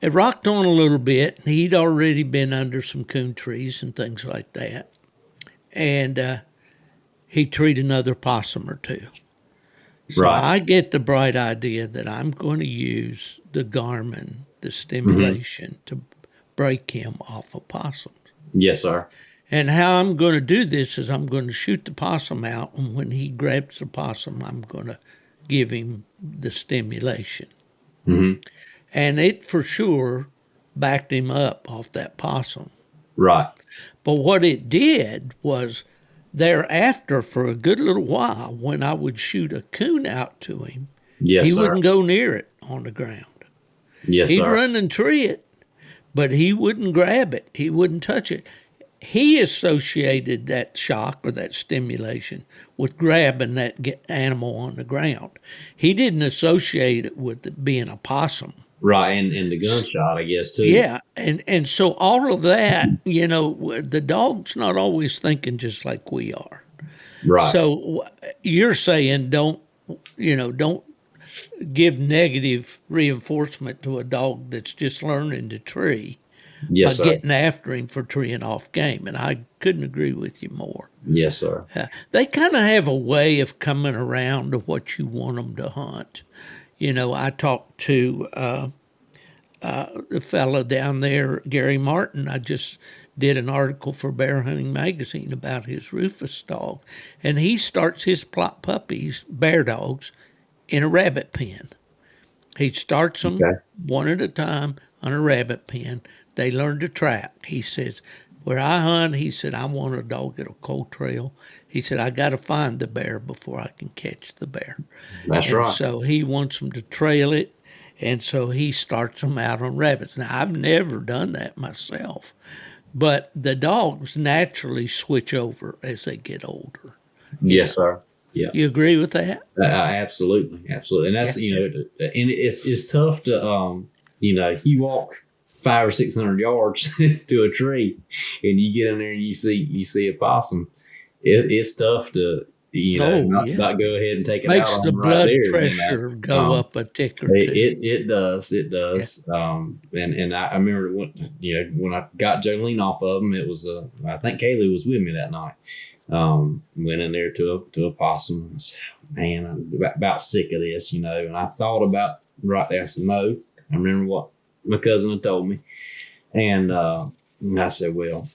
[SPEAKER 3] It rocked on a little bit. He'd already been under some coon trees and things like that. And he treed another possum or two. So
[SPEAKER 4] Right.
[SPEAKER 3] I get the bright idea that I'm going to use the Garmin, the stimulation, to break him off of possums.
[SPEAKER 4] Yes, sir.
[SPEAKER 3] And how I'm going to do this is I'm going to shoot the possum out, and when he grabs the possum, I'm going to give him the stimulation.
[SPEAKER 4] Mm-hmm.
[SPEAKER 3] And it for sure backed him up off that possum.
[SPEAKER 4] Right.
[SPEAKER 3] But what it did was thereafter, for a good little while, when I would shoot a coon out to him,
[SPEAKER 4] Yes,
[SPEAKER 3] he
[SPEAKER 4] sir.
[SPEAKER 3] wouldn't go near it on the ground.
[SPEAKER 4] Yes,
[SPEAKER 3] He'd
[SPEAKER 4] sir.
[SPEAKER 3] run and tree it, but he wouldn't grab it. He wouldn't touch it. He associated that shock or that stimulation with grabbing that animal on the ground. He didn't associate it with it being a possum.
[SPEAKER 4] Right, and the gunshot, I guess, too.
[SPEAKER 3] Yeah, and so all of that, the dog's not always thinking just like we are.
[SPEAKER 4] Right.
[SPEAKER 3] So you're saying don't give negative reinforcement to a dog that's just learning to tree.
[SPEAKER 4] Yes,
[SPEAKER 3] by
[SPEAKER 4] sir.
[SPEAKER 3] getting after him for treeing off game, and I couldn't agree with you more.
[SPEAKER 4] Yes, sir.
[SPEAKER 3] They kind of have a way of coming around to what you want them to hunt. I talked to the fellow down there, Gary Martin. I just did an article for Bear Hunting Magazine about his Rufus dog, and he starts his Plott puppies, bear dogs, in a rabbit pen. He starts them one at a time on a rabbit pen. They learn to trap. He says, where I hunt, he said, I want a dog at a cold trail. He said, I got to find the bear before I can catch the bear.
[SPEAKER 4] That's right.
[SPEAKER 3] So he wants them to trail it, and so he starts them out on rabbits. Now, I've never done that myself, but the dogs naturally switch over as they get older.
[SPEAKER 4] Yes, sir. Yeah.
[SPEAKER 3] You agree with that?
[SPEAKER 4] Absolutely. And that's, and it's tough to, you walk 500 or 600 yards to a tree and you get in there and you see a possum. It's tough to, not go ahead and take it
[SPEAKER 3] Makes
[SPEAKER 4] out
[SPEAKER 3] the
[SPEAKER 4] on
[SPEAKER 3] blood
[SPEAKER 4] right there,
[SPEAKER 3] pressure go up a tick or two.
[SPEAKER 4] It does. Yeah. And I remember when I got Jolene off of him, it was, I think Kayleigh was with me that night. Went in there to a possum. I said, man, I'm about sick of this, and I thought about right there. I said, no, I remember what my cousin had told me. And I said, well,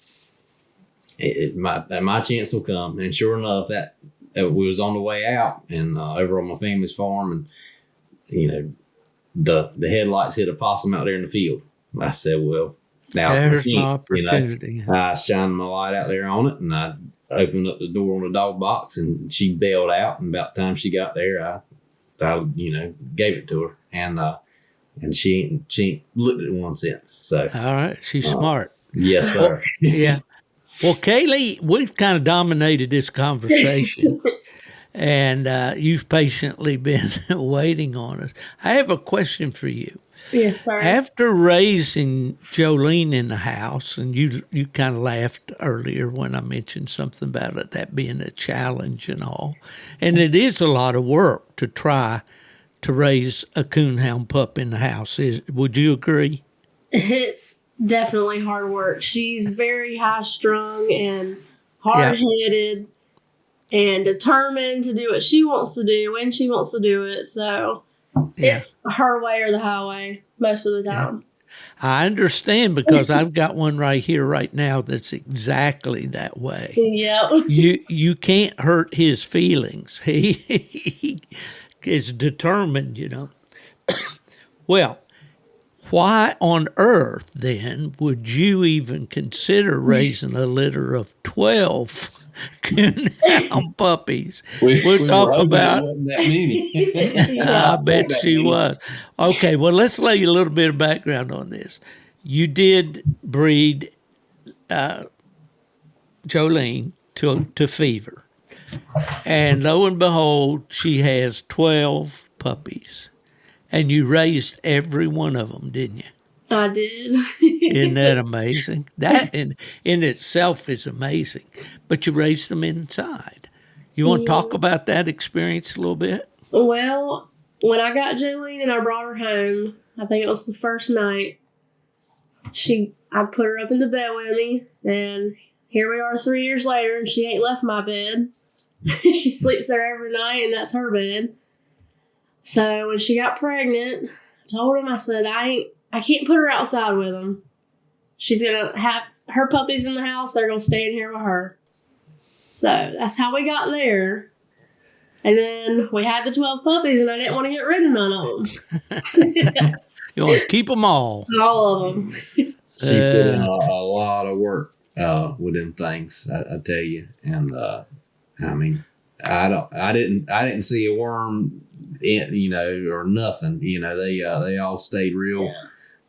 [SPEAKER 4] my chance will come. And sure enough, that we was on the way out and over on my family's farm, and the headlights hit a possum out there in the field. I said, well, now's my chance. I shined my light out there on it, and I opened up the door on the dog box, and she bailed out. And about the time she got there, I gave it to her, and she ain't looked at it once since. So
[SPEAKER 3] all right, she's smart.
[SPEAKER 4] Yes, sir.
[SPEAKER 3] Well, yeah. Well, Kayleigh, we've kind of dominated this conversation, and you've patiently been waiting on us. I have a question for you.
[SPEAKER 5] Yes, sir.
[SPEAKER 3] After raising Jolene in the house, and you kind of laughed earlier when I mentioned something about it, that being a challenge and all, and it is a lot of work to try to raise a coonhound pup in the house. Would you agree?
[SPEAKER 5] It's definitely hard work. She's very high-strung and hard-headed and determined to do what she wants to do when she wants to do it. So it's her way or the highway most of the time.
[SPEAKER 3] I understand because I've got one right here right now that's exactly that way.
[SPEAKER 5] Yep.
[SPEAKER 3] You can't hurt his feelings. He is determined, Well, why on earth, then, would you even consider raising a litter of 12 coonhound puppies? We'll talk about
[SPEAKER 6] it. Wasn't that many.
[SPEAKER 3] I bet she was. Okay, well, let's lay a little bit of background on this. You did breed Jolene to fever. And lo and behold, she has 12 puppies. And you raised every one of them, didn't you?
[SPEAKER 5] I did.
[SPEAKER 3] Isn't that amazing? That in itself is amazing. But you raised them inside. You want to talk about that experience a little bit?
[SPEAKER 5] Well, when I got Jolene and I brought her home, I think it was the first night, I put her up in the bed with me, and here we are 3 years later, and she ain't left my bed. She sleeps there every night, and that's her bed. So when she got pregnant, I told him, I said, I can't put her outside with them. She's going to have her puppies in the house. They're going to stay in here with her. So that's how we got there. And then we had the 12 puppies, and I didn't want to get rid of none of them.
[SPEAKER 3] You want to keep them all.
[SPEAKER 5] All of them.
[SPEAKER 4] She put in a lot of work with them things, I tell you. And I mean, I didn't see a worm, or nothing. They all stayed real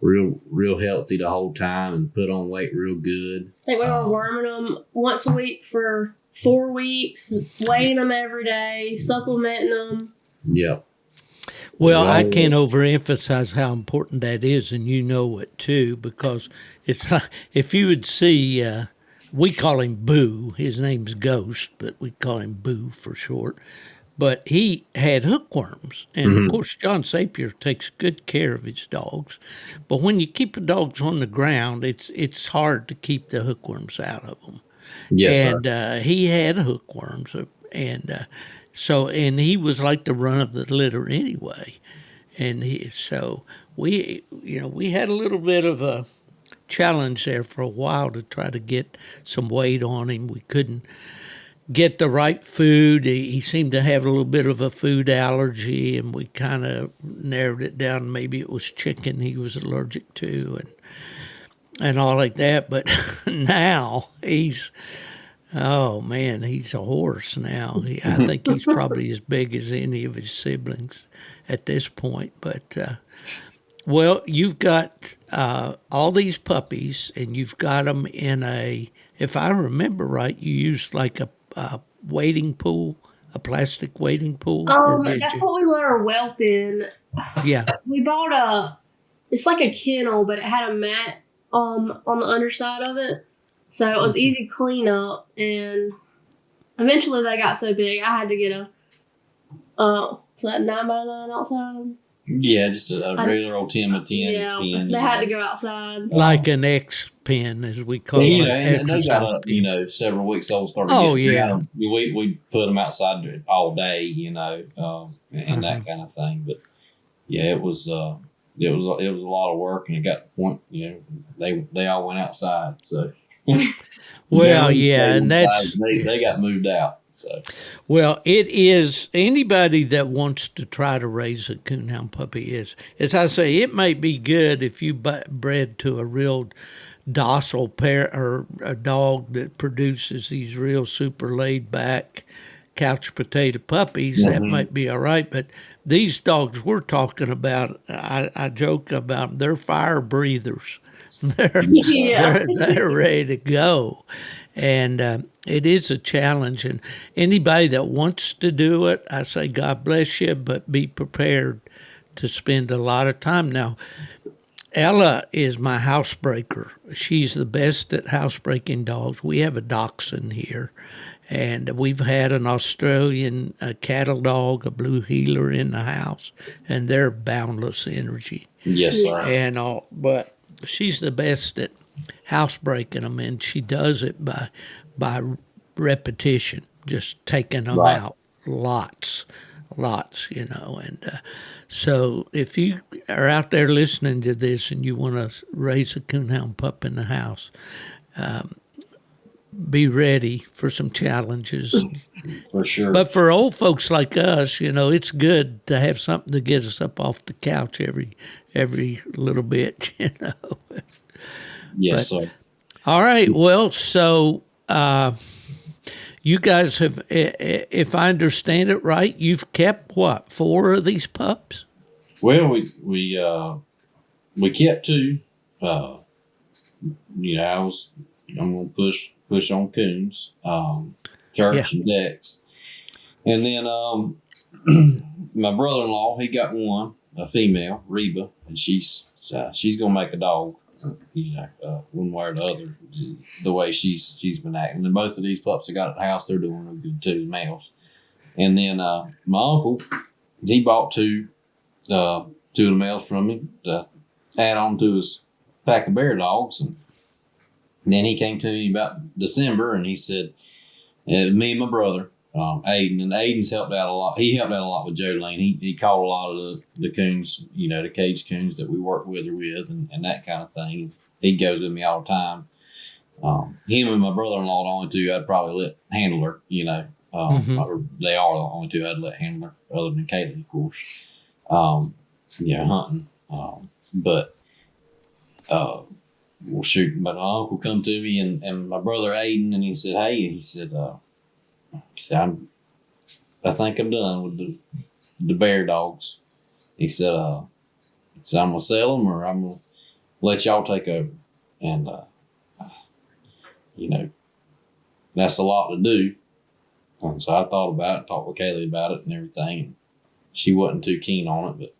[SPEAKER 4] real healthy the whole time and put on weight real good.
[SPEAKER 5] I think we were worming them once a week for 4 weeks, weighing them every day, supplementing them.
[SPEAKER 4] Yep.
[SPEAKER 3] Well, I can't overemphasize how important that is, and you know it too, because it's like, if you would see, we call him Boo. His name's Ghost, but we call him Boo for short. But he had hookworms, and of course, John Sapier takes good care of his dogs. But when you keep the dogs on the ground, it's hard to keep the hookworms out of them.
[SPEAKER 4] Yes,
[SPEAKER 3] and
[SPEAKER 4] sir.
[SPEAKER 3] He had hookworms, and he was like the run of the litter anyway. And we had a little bit of a challenge there for a while to try to get some weight on him. We couldn't get the right food. He seemed to have a little bit of a food allergy, and we kind of narrowed it down. Maybe it was chicken he was allergic to, and all like that. But now he's a horse now. I think he's probably as big as any of his siblings at this point. But well, you've got all these puppies, and you've got them in if I remember right, you used like a wading pool, a plastic wading pool.
[SPEAKER 5] That's what we let our whelp in.
[SPEAKER 3] Yeah.
[SPEAKER 5] We bought it's like a kennel, but it had a mat on the underside of it. So it was easy cleanup, and eventually they got so big I had to get so that 9x9 outside.
[SPEAKER 4] Yeah, just a regular old 10x10 pen.
[SPEAKER 5] They had to go outside.
[SPEAKER 3] Like an X pen, as we call it.
[SPEAKER 4] And they got several weeks old. Started we put them outside all day, and that kind of thing. But yeah, it was a lot of work, and it got to the point, they all went outside. So
[SPEAKER 3] well, yeah, and
[SPEAKER 4] that's they got moved out. So,
[SPEAKER 3] well, it is anybody that wants to try to raise a coonhound puppy is, as I say, it might be good if you bred to a real docile pair or a dog that produces these real super laid back couch potato puppies. That might be all right, but these dogs we're talking about, I joke about them, they're fire breathers. They're ready to go. And it is a challenge. And anybody that wants to do it, I say God bless you, but be prepared to spend a lot of time. Now, Ella is my housebreaker. She's the best at housebreaking dogs. We have a dachshund here, and we've had an Australian cattle dog, a blue heeler in the house, and they're boundless energy.
[SPEAKER 4] Yes, sir.
[SPEAKER 3] And but she's the best at housebreaking them, and she does it by repetition, just taking them out lots, and so if you are out there listening to this and you want to raise a coonhound pup in the house, be ready for some challenges.
[SPEAKER 4] For sure.
[SPEAKER 3] But for old folks like us, it's good to have something to get us up off the couch every little bit,
[SPEAKER 4] Yes, sir.
[SPEAKER 3] All right. Well, so you guys have, if I understand it right, you've kept what, 4 of these pups?
[SPEAKER 4] Well, we kept 2. I'm gonna push on coons, Church and Dex, and then my brother-in-law, he got one, a female, Reba, and she's gonna make a dog. One way or the other, the way she's been acting. And both of these pups I got at the house, they're doing real good too, males. And then my uncle, he bought 2 of the males from me to add on to his pack of bear dogs. And then he came to me about December, and he said, me and my brother, Aiden, and Aiden's helped out a lot. He helped out a lot with Jolene. He caught a lot of the coons, the cage coons that we work with her with, and that kind of thing. He goes with me all the time. Him and my brother-in-law, the only 2 I'd probably let handle her, or they are the only 2 I'd let handle her, other than Kayleigh, of course. Hunting. Well, shoot, but my uncle come to me and my brother Aiden, and he said, I think I'm done with the bear dogs. He said, I'm gonna sell them, or I'm let y'all take over. And, that's a lot to do. And so I thought about it, talked with Kayleigh about it and everything. And she wasn't too keen on it, but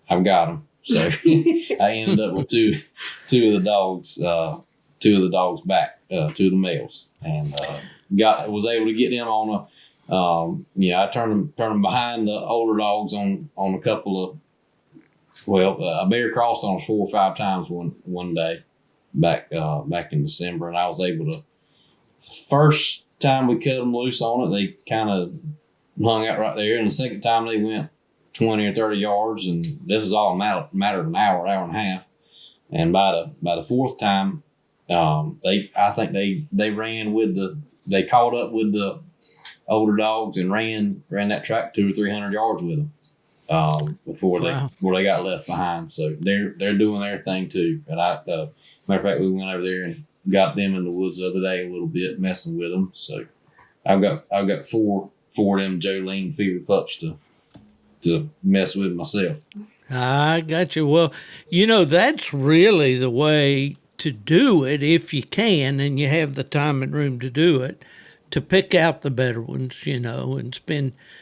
[SPEAKER 4] I've got them. So I ended up with two of the dogs back, two of the males, and was able to get them on I turned them behind the older dogs on a couple of, I bear crossed on us 4 or 5 times one day back in December, and I was able to, first time we cut them loose on it, they kind of hung out right there, and the second time they went 20 or 30 yards, and this is all a matter of an hour and a half. And by the fourth time, I think they they caught up with the older dogs and ran that track 200 or 300 yards with them before they got left behind. So they're doing their thing too. And matter of fact, we went over there and got them in the woods the other day a little bit, messing with them. So I've got four of them Jolene fever pups to mess with myself.
[SPEAKER 3] I got you. Well, that's really the way to do it if you can and you have the time and room to do it, to pick out the better ones, and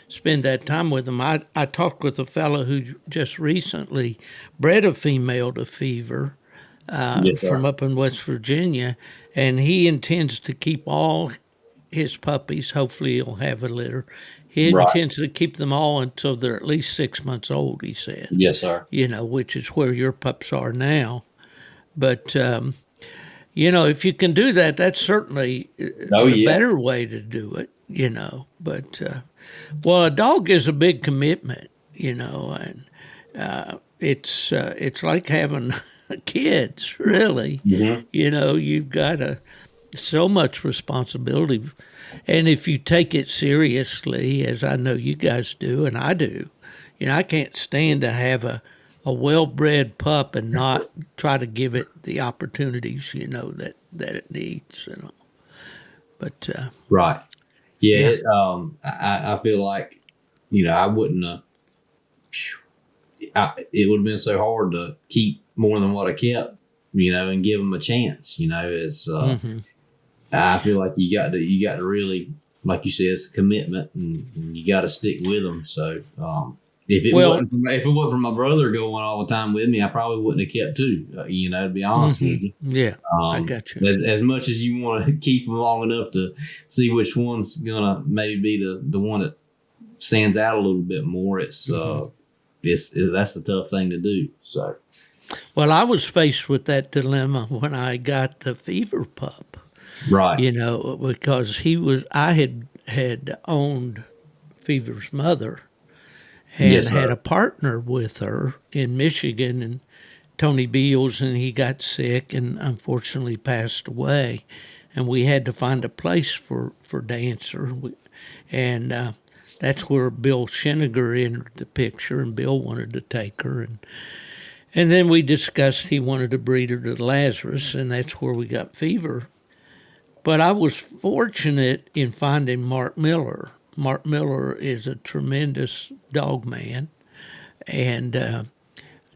[SPEAKER 3] spend that time with them. I talked with a fellow who just recently bred a female to fever from up in West Virginia, and he intends to keep all his puppies. Hopefully he'll have a litter. He intends to keep them all until they're at least 6 months old, he said.
[SPEAKER 4] Yes, sir.
[SPEAKER 3] Which is where your pups are now. But, if you can do that, that's certainly the better way to do it, But, a dog is a big commitment, and it's like having kids, really. Mm-hmm. You've got so much responsibility. And if you take it seriously, as I know you guys do, and I do, I can't stand to have a well-bred pup and not try to give it the opportunities, that it needs. But
[SPEAKER 4] right, yeah. I feel like, I wouldn't have. It would have been so hard to keep more than what I kept, and give them a chance. It's. I feel like you got to really, like you said, it's a commitment, and you got to stick with them. So if it wasn't for my brother going all the time with me, I probably wouldn't have kept two. To be honest with you.
[SPEAKER 3] Yeah, I got you.
[SPEAKER 4] As much as you want to keep them long enough to see which one's gonna maybe be the one that stands out a little bit more, it's that's the tough thing to do. So.
[SPEAKER 3] Well, I was faced with that dilemma when I got the fever pup.
[SPEAKER 4] Right.
[SPEAKER 3] Because I had owned Fever's mother and had a partner with her in Michigan, and Tony Beals, and he got sick and unfortunately passed away. And we had to find a place for Dancer. And that's where Bill Shinniger entered the picture, and Bill wanted to take her. And then we discussed he wanted to breed her to Lazarus, and that's where we got Fever. But I was fortunate in finding Mark Miller. Mark Miller is a tremendous dog man, and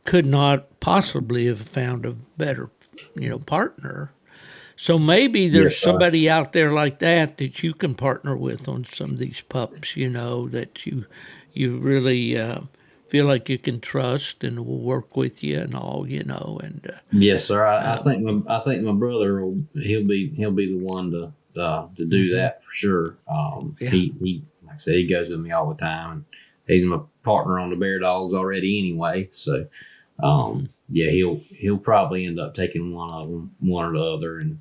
[SPEAKER 3] could not possibly have found a better, partner. So maybe there's somebody out there like that you can partner with on some of these pups, that you really feel like you can trust and will work with you and all, and
[SPEAKER 4] yes, sir. I think my brother he'll be the one to do that for sure. He like I said, he goes with me all the time, and he's my partner on the bear dogs already anyway. So he'll probably end up taking one of them, one or the other, and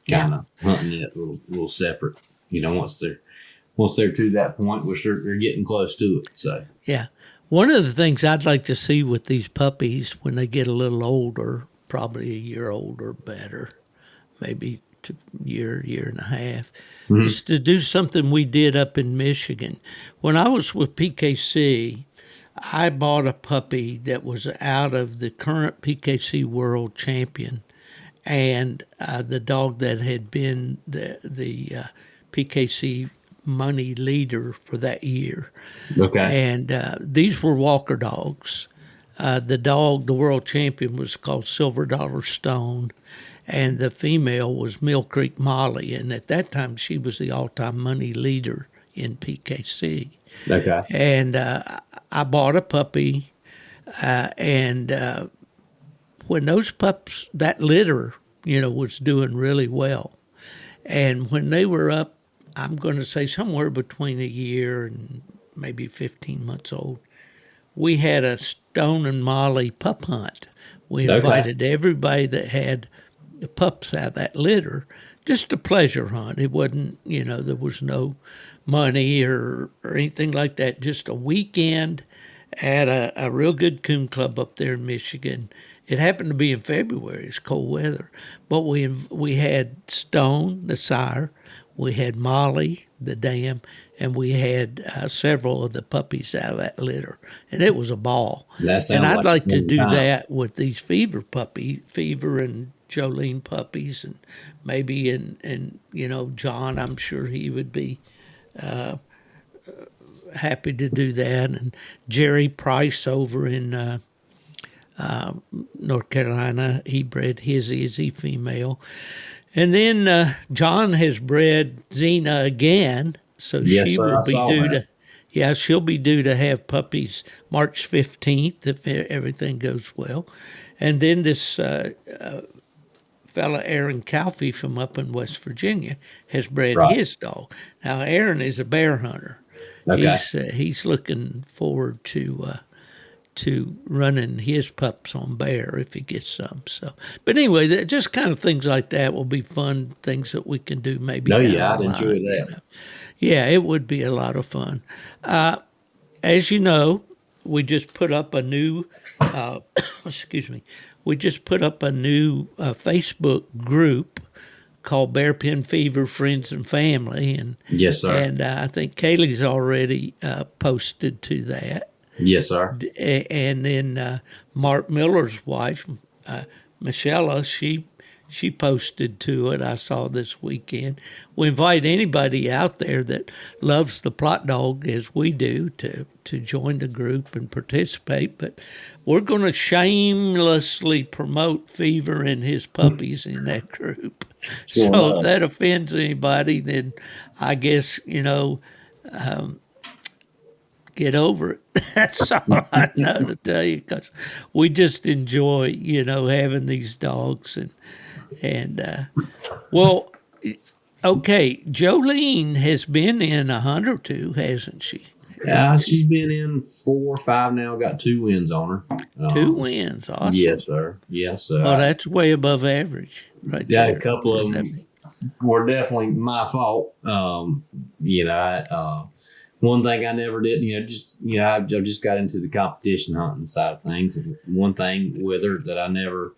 [SPEAKER 4] kind of hunting it a little separate. Once they're to that point, which they're getting close to it. So
[SPEAKER 3] yeah. One of the things I'd like to see with these puppies when they get a little older, probably a year old or better, maybe a year and a half, is to do something we did up in Michigan. When I was with PKC, I bought a puppy that was out of the current PKC world champion and the dog that had been the PKC money leader for that year.
[SPEAKER 4] Okay.
[SPEAKER 3] And these were walker dogs. The dog, the world champion, was called Silver Dollar Stone, and the female was Mill Creek Molly. And at that time, she was the all-time money leader in PKC.
[SPEAKER 4] Okay.
[SPEAKER 3] And I bought a puppy, and when those pups, that litter, was doing really well. And when they were up, I'm going to say somewhere between a year and maybe 15 months old, we had a Stone and Molly pup hunt. We invited everybody that had the pups out of that litter, just a pleasure hunt. It wasn't, there was no money or anything like that, just a weekend at a real good coon club up there in Michigan. It happened to be in February. It's cold weather. But we had Stone, the sire, we had Molly, the dam, and we had several of the puppies out of that litter. And it was a ball. And I'd like to do that with these Fever and Jolene puppies, and maybe in John, I'm sure he would be happy to do that. And Jerry Price over in North Carolina, he bred his Izzy female. And then John has bred Xena again, so she will be due to. Yeah, she'll be due to have puppies March 15th if everything goes well. And then this fella Aaron Calfee from up in West Virginia has bred his dog. Now Aaron is a bear hunter. Okay. He's looking forward to running his pups on bear if he gets some. So, but anyway, just kind of things like that will be fun things that we can do. Maybe.
[SPEAKER 4] I'd enjoy that.
[SPEAKER 3] Yeah, it would be a lot of fun. As you know, we just put up a new. Excuse me. We just put up a new Facebook group called Bear Pen Fever Friends and Family, and
[SPEAKER 4] yes, sir.
[SPEAKER 3] And I think Kayleigh's already posted to that.
[SPEAKER 4] Yes, sir.
[SPEAKER 3] And then Mark Miller's wife, Michelle, she posted to it. I saw this weekend. We invite anybody out there that loves the Plott dog as we do to join the group and participate. But we're going to shamelessly promote Fever and his puppies in that group. So if that offends anybody, then I guess, get over it. That's all I know to tell you, because we just enjoy, having these dogs. And well, okay, Jolene has been in a hunt or two, hasn't she?
[SPEAKER 4] Yeah, she's been in 4 or 5 now. Got 2 wins on her.
[SPEAKER 3] 2 wins, awesome.
[SPEAKER 4] Yes, sir. Yes, sir.
[SPEAKER 3] Well, that's way above average, right?
[SPEAKER 4] Yeah,
[SPEAKER 3] there.
[SPEAKER 4] A couple of them were definitely my fault. One thing I never did, I just got into the competition hunting side of things. And one thing with her that I never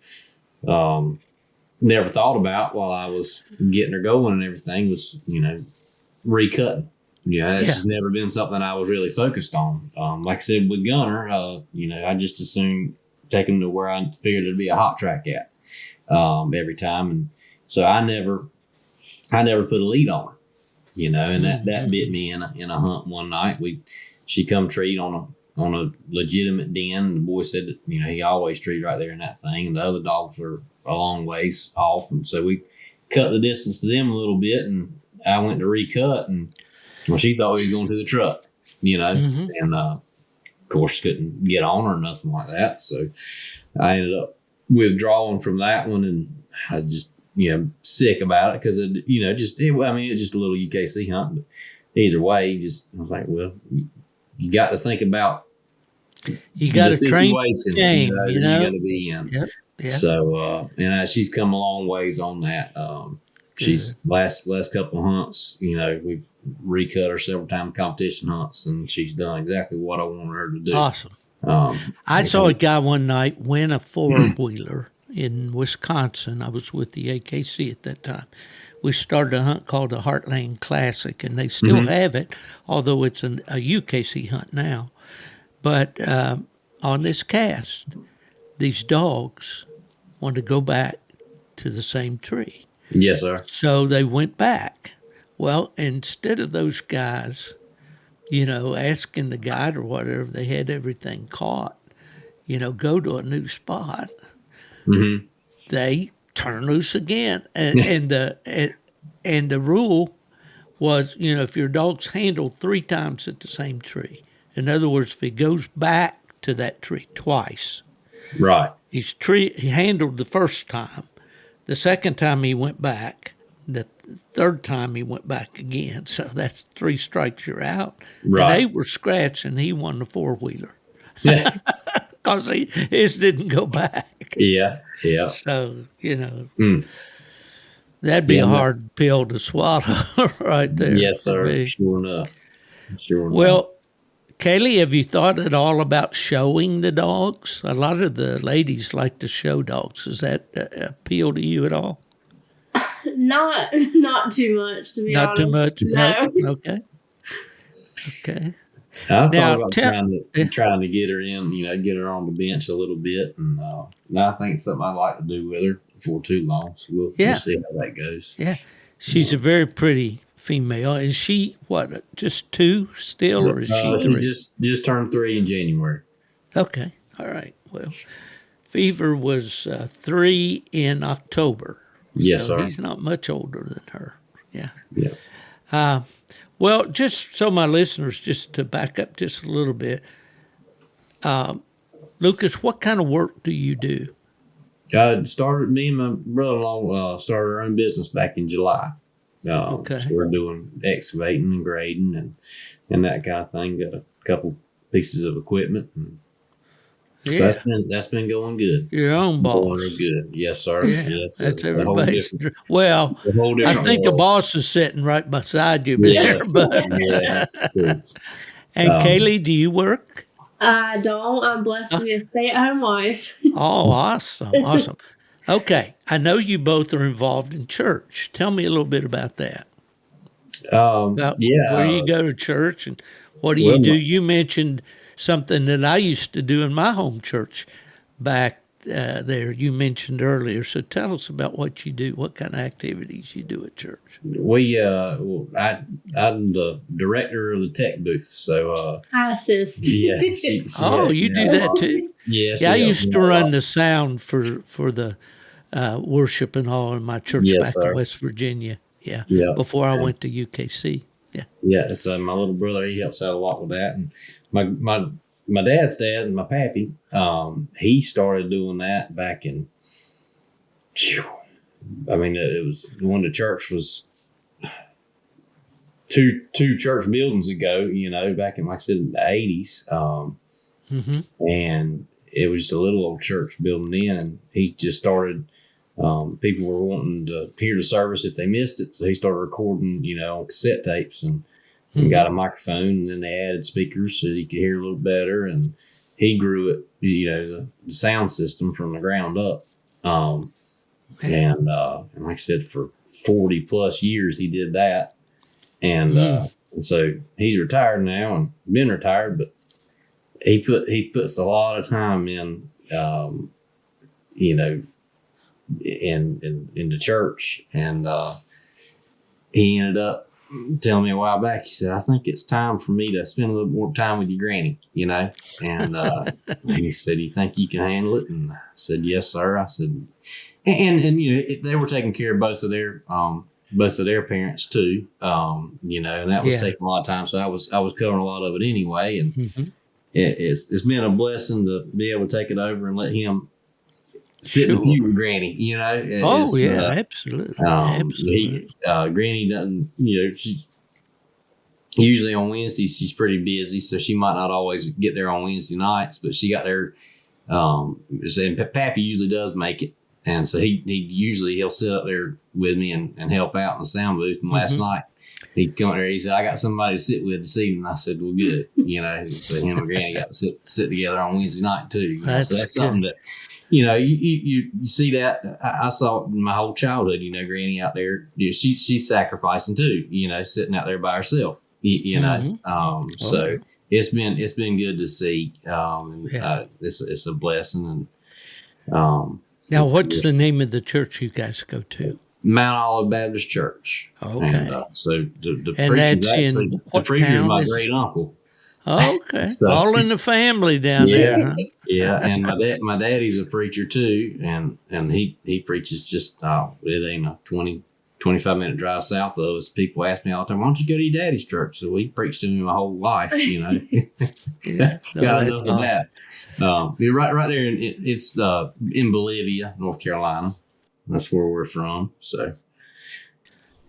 [SPEAKER 4] thought about while I was getting her going and everything was, recutting. That's just never been something I was really focused on. Like I said, with Gunner, I just assumed take him to where I figured it'd be a hot track at every time. And so I never put a lead on her. And that bit me in a hunt one night. She come treat on a legitimate den. The boy said that, he always treat right there in that thing, and the other dogs are a long ways off. And so we cut the distance to them a little bit, and I went to recut, and she thought we was going to the truck, and of course couldn't get on her or nothing like that. So I ended up withdrawing from that one, and I just sick about it because it's just a little UKC hunt. But either way, I was like, well, you got to think about
[SPEAKER 3] you got
[SPEAKER 4] the
[SPEAKER 3] to train
[SPEAKER 4] situations
[SPEAKER 3] game,
[SPEAKER 4] you got to be in.
[SPEAKER 3] Yep. Yeah.
[SPEAKER 4] So she's come a long ways on that. She's last couple of hunts, we've recut her several times competition hunts, and she's done exactly what I wanted her to do.
[SPEAKER 3] Awesome. I saw a guy one night win a 4-wheeler in Wisconsin. I was with the AKC at that time. We started a hunt called the Heartland Classic, and they still have it, although it's a UKC hunt now. But on this cast, these dogs wanted to go back to the same tree.
[SPEAKER 4] Yes, sir.
[SPEAKER 3] So they went back. Well, instead of those guys, asking the guide or whatever, they had everything caught. go to a new spot,
[SPEAKER 4] Mm-hmm.
[SPEAKER 3] they turn loose again. And the rule was, if your dog's handled 3 times at the same tree, in other words, if he goes back to that tree twice,
[SPEAKER 4] Right.
[SPEAKER 3] he handled the first time, the second time he went back, the third time he went back again. So that's 3 strikes, you're out.
[SPEAKER 4] Right.
[SPEAKER 3] And they were scratching. He won the 4-wheeler
[SPEAKER 4] Yeah.
[SPEAKER 3] because his didn't go back.
[SPEAKER 4] Yeah. Yeah.
[SPEAKER 3] So,
[SPEAKER 4] Mm.
[SPEAKER 3] that'd be
[SPEAKER 4] Yeah,
[SPEAKER 3] a
[SPEAKER 4] that's-
[SPEAKER 3] hard pill to swallow right there.
[SPEAKER 4] Yes,
[SPEAKER 3] for
[SPEAKER 4] sir.
[SPEAKER 3] me.
[SPEAKER 4] Sure enough. Sure enough.
[SPEAKER 3] Well, Kayleigh, have you thought at all about showing the dogs? A lot of the ladies like to show dogs. Does that appeal to you at all?
[SPEAKER 5] Not too much, to be
[SPEAKER 3] Not
[SPEAKER 5] honest.
[SPEAKER 3] too much?
[SPEAKER 5] No.
[SPEAKER 3] No? Okay. Okay.
[SPEAKER 4] I
[SPEAKER 3] Now,
[SPEAKER 4] thought about trying to get her in, get her on the bench a little bit, and I think it's something I'd like to do with her before too long. So we'll see how that goes.
[SPEAKER 3] Yeah. She's a very pretty female. Is she, just 2 still, or is she 3?
[SPEAKER 4] She just turned 3 in January.
[SPEAKER 3] Okay. All right. Well, Fever was 3 in October.
[SPEAKER 4] Yes,
[SPEAKER 3] so
[SPEAKER 4] sir.
[SPEAKER 3] He's not much older than her. Yeah.
[SPEAKER 4] Yeah.
[SPEAKER 3] Well, just so my listeners, just to back up just a little bit, Lucas, what kind of work do you do?
[SPEAKER 4] Me and my brother-in-law started our own business back in July.
[SPEAKER 3] Okay.
[SPEAKER 4] So we're doing excavating and grading and that kind of thing. Got a couple pieces of equipment. So that's been going good.
[SPEAKER 3] Your own boss.
[SPEAKER 4] Going real good. Yes, sir.
[SPEAKER 3] Yeah,
[SPEAKER 4] Yes,
[SPEAKER 3] that's
[SPEAKER 4] it's a whole
[SPEAKER 3] everybody's.
[SPEAKER 4] different-
[SPEAKER 3] Well,
[SPEAKER 4] a whole
[SPEAKER 3] I
[SPEAKER 4] different
[SPEAKER 3] think the
[SPEAKER 4] world.
[SPEAKER 3] boss is sitting right beside you there.
[SPEAKER 4] Yes,
[SPEAKER 3] But
[SPEAKER 4] yes, yes.
[SPEAKER 3] and Kayleigh, do you work?
[SPEAKER 5] I don't. I'm blessed to be a stay-at-home wife.
[SPEAKER 3] Oh, awesome, awesome. Okay, I know you both are involved in church. Tell me a little bit about that. About where you go to church and what do you do? You mentioned something that I used to do in my home church back there. You mentioned earlier. So tell us about what you do. What kind of activities you do at church?
[SPEAKER 4] I'm the director of the tech booth, so
[SPEAKER 5] I assist.
[SPEAKER 4] yeah.
[SPEAKER 3] You do that too?
[SPEAKER 4] Yes.
[SPEAKER 3] Yeah, I used to run the sound for the worship and all in my church back in West Virginia. Yeah. Before I went to UKC. Yeah.
[SPEAKER 4] Yeah. So my little brother, he helps out a lot with that, and my dad's dad, my pappy, he started doing that back in. It was when the church was two church buildings ago. Back in, like I said, the 80s. And it was just a little old church building then, and he just started. People were wanting to hear the service if they missed it, so he started recording, on cassette tapes and got a microphone, and then they added speakers so he could hear a little better, and he grew it, the sound system from the ground up. And like I said, for 40 plus years he did that, and so he's retired now and been retired, but he puts a lot of time in, in the church, and he ended up telling me a while back. He said, "I think it's time for me to spend a little more time with your granny," and he said, "You think you can handle it?" And I said, "Yes, sir." I said, and they were taking care of both of their parents too, and that was taking a lot of time. So I was covering a lot of it anyway, and it's been a blessing to be able to take it over and let him sit in the pew with Granny,
[SPEAKER 3] absolutely. Absolutely.
[SPEAKER 4] Granny doesn't, she's usually on Wednesdays, she's pretty busy, so she might not always get there on Wednesday nights, but she got there, and Pappy usually does make it. And so he'll sit up there with me and help out in the sound booth. And last night he'd come up there, he said, "I got somebody to sit with this evening." I said, "Well, good." So him and Granny got to sit together on Wednesday night too. So that's something that, you see that. I saw it in my whole childhood, Granny out there, she's sacrificing too, sitting out there by herself, So it's been good to see. It's a blessing. And,
[SPEAKER 3] now, what's the name of the church you guys go to?
[SPEAKER 4] Mount Olive Baptist Church.
[SPEAKER 3] Okay.
[SPEAKER 4] And, so the
[SPEAKER 3] And
[SPEAKER 4] preacher's
[SPEAKER 3] that's in
[SPEAKER 4] actually, the
[SPEAKER 3] what
[SPEAKER 4] preacher's
[SPEAKER 3] town
[SPEAKER 4] my
[SPEAKER 3] is-
[SPEAKER 4] great uncle.
[SPEAKER 3] Okay.
[SPEAKER 4] So-
[SPEAKER 3] All in the family down
[SPEAKER 4] Yeah.
[SPEAKER 3] there, huh?
[SPEAKER 4] Yeah, and my daddy's a preacher too, and he preaches just it ain't a 25-minute drive south of us. People ask me all the time, "Why don't you go to your daddy's church?" So we preached to him my whole life, you know.
[SPEAKER 3] Yeah. No,
[SPEAKER 4] Got
[SPEAKER 3] that's
[SPEAKER 4] enough of
[SPEAKER 3] awesome.
[SPEAKER 4] that. You're right there, and it's in Bolivia, North Carolina. That's where we're from. So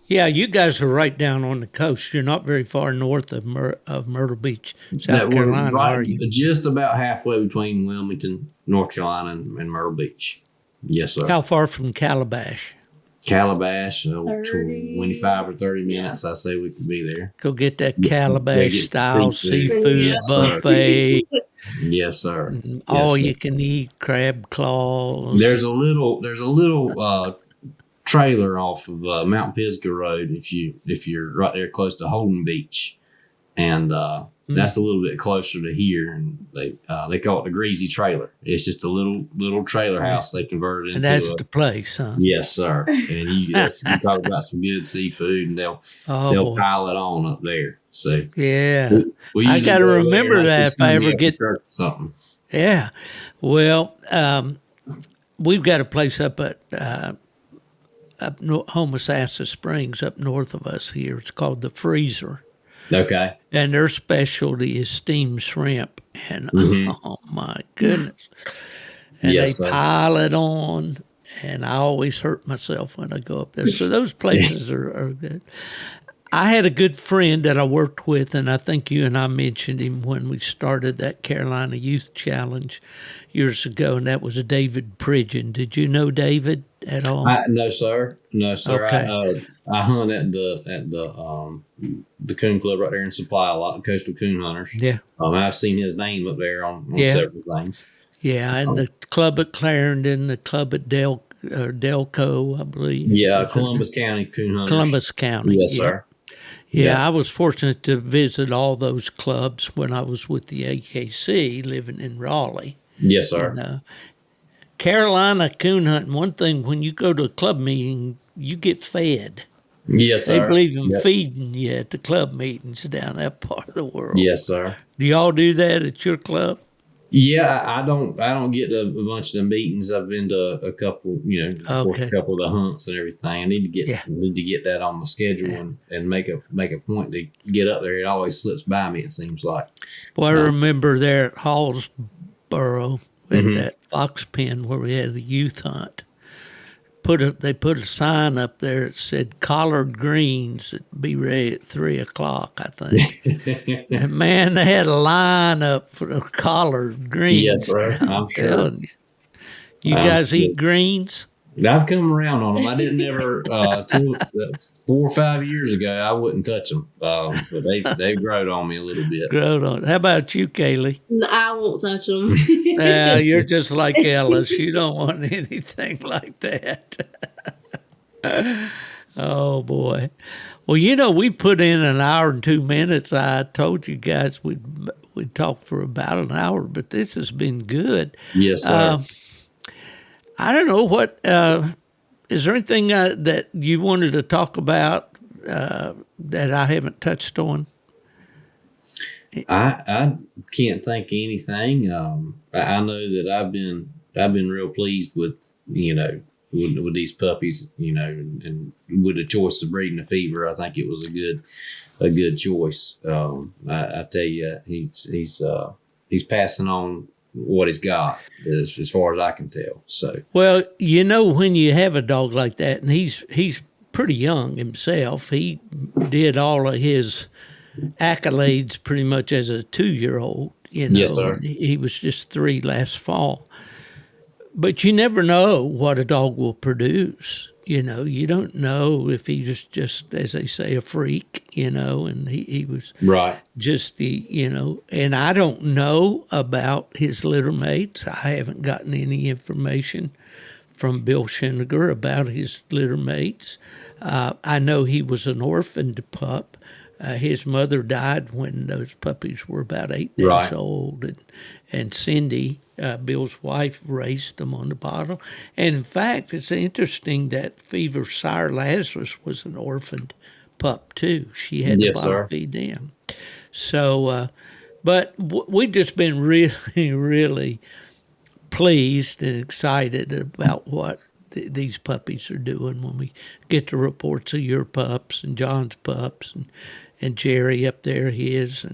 [SPEAKER 3] Yeah, you guys are right down on the coast. You're not very far north of Myrtle Beach,
[SPEAKER 4] that
[SPEAKER 3] South
[SPEAKER 4] we're
[SPEAKER 3] Carolina,
[SPEAKER 4] right,
[SPEAKER 3] are you?
[SPEAKER 4] just about halfway between Wilmington, North Carolina, and Myrtle Beach. Yes, sir.
[SPEAKER 3] How far from Calabash?
[SPEAKER 4] Calabash,
[SPEAKER 5] 30.
[SPEAKER 4] 25 or 30 minutes. I say we could be there.
[SPEAKER 3] Go get that
[SPEAKER 4] Yeah,
[SPEAKER 3] Calabash
[SPEAKER 4] get some
[SPEAKER 3] style
[SPEAKER 4] seafood.
[SPEAKER 3] seafood
[SPEAKER 4] Yes, sir.
[SPEAKER 3] buffet,
[SPEAKER 4] Yes, sir.
[SPEAKER 3] all
[SPEAKER 4] Yes, sir.
[SPEAKER 3] you can eat crab claws.
[SPEAKER 4] There's a little trailer off of Mount Pisgah Road if you're right there close to Holden Beach, and that's a little bit closer to here, and they call it the Greasy Trailer. It's just a little trailer house they converted
[SPEAKER 3] and
[SPEAKER 4] into.
[SPEAKER 3] that's the place, huh?
[SPEAKER 4] Yes, sir. And you talk about some good seafood, and they'll
[SPEAKER 3] boy.
[SPEAKER 4] pile it on up there. So
[SPEAKER 3] Yeah.
[SPEAKER 4] we
[SPEAKER 3] I
[SPEAKER 4] usually
[SPEAKER 3] gotta
[SPEAKER 4] go there
[SPEAKER 3] remember
[SPEAKER 4] unless
[SPEAKER 3] that
[SPEAKER 4] it's
[SPEAKER 3] if I ever
[SPEAKER 4] Sunday after
[SPEAKER 3] get-
[SPEAKER 4] church or something.
[SPEAKER 3] Yeah. Well, we've got a place up at Homosassa Springs up north of us here. It's called the Freezer.
[SPEAKER 4] Okay.
[SPEAKER 3] And their specialty is steamed shrimp. And oh my goodness. And
[SPEAKER 4] Yes,
[SPEAKER 3] they
[SPEAKER 4] sir.
[SPEAKER 3] pile it on. And I always hurt myself when I go up there. So those places are good. I had a good friend that I worked with, and I think you and I mentioned him when we started that Carolina Youth Challenge years ago, and that was David Pridgeon. Did you know David at all?
[SPEAKER 4] No, sir. No, sir.
[SPEAKER 3] Okay.
[SPEAKER 4] I hunt at the coon club right there in Supply a lot, the Coastal Coon Hunters.
[SPEAKER 3] Yeah.
[SPEAKER 4] I've seen his name up there on
[SPEAKER 3] Yeah.
[SPEAKER 4] several things.
[SPEAKER 3] Yeah, and the club at Clarendon, the club at Delco, I believe.
[SPEAKER 4] Yeah, Columbus County Coon Hunters.
[SPEAKER 3] Columbus County.
[SPEAKER 4] Yes,
[SPEAKER 3] yeah.
[SPEAKER 4] sir.
[SPEAKER 3] Yeah, I was fortunate to visit all those clubs when I was with the AKC living in Raleigh.
[SPEAKER 4] Yes, sir.
[SPEAKER 3] And, Carolina coon hunting, one thing, when you go to a club meeting, you get fed.
[SPEAKER 4] Yes, sir.
[SPEAKER 3] They believe in
[SPEAKER 4] Yep.
[SPEAKER 3] feeding you at the club meetings down that part of the world.
[SPEAKER 4] Yes, sir.
[SPEAKER 3] Do y'all do that at your club?
[SPEAKER 4] Yeah, I don't get to a bunch of the meetings. I've been to a couple, of course, a couple of the hunts and everything. I need to get that on my schedule and make a point to get up there. It always slips by me, it seems like.
[SPEAKER 3] Well, I remember there at Hallsboro at that fox pen where we had the youth hunt. They put a sign up there that said collard greens that'd be ready at 3:00, I think. And man, they had a line up for the collard greens.
[SPEAKER 4] Yes, sir. I'm sure.
[SPEAKER 3] Telling you. You guys eat greens?
[SPEAKER 4] I've come around on them. I didn't ever, 4 or 5 years ago, I wouldn't touch them. But they've grown on me a little bit.
[SPEAKER 3] Grown on. How about you, Kayleigh?
[SPEAKER 5] No, I won't touch them.
[SPEAKER 3] You're just like Ellis. You don't want anything like that. Oh, boy. Well, we put in an hour and 2 minutes. I told you guys we'd talk for about an hour, but this has been good.
[SPEAKER 4] Yes, sir.
[SPEAKER 3] I don't know what is there anything that you wanted to talk about that I haven't touched on?
[SPEAKER 4] I can't think of anything. I know that I've been real pleased with with these puppies, and with the choice of breeding a fever. I think it was a good choice. I tell you, he's passing on what he's got as far as I can tell. So
[SPEAKER 3] Well, when you have a dog like that, and he's pretty young himself, he did all of his accolades pretty much as a 2-year-old.
[SPEAKER 4] Yes, sir.
[SPEAKER 3] He was just 3 last fall. But you never know what a dog will produce. You don't know if he was just, as they say, a freak, and he was
[SPEAKER 4] right.
[SPEAKER 3] just and I don't know about his litter mates. I haven't gotten any information from Bill Scheniger about his litter mates. I know he was an orphaned pup. His mother died when those puppies were about 8 days
[SPEAKER 4] Right.
[SPEAKER 3] old, and Cindy, Bill's wife, raised them on the bottle. And in fact, it's interesting that Fever's sire Lazarus was an orphaned pup too. She had
[SPEAKER 4] Yes,
[SPEAKER 3] to bottle
[SPEAKER 4] sir.
[SPEAKER 3] feed them. So, But we've just been really, really pleased and excited about what these puppies are doing when we get the reports of your pups and John's pups and Jerry up there, his.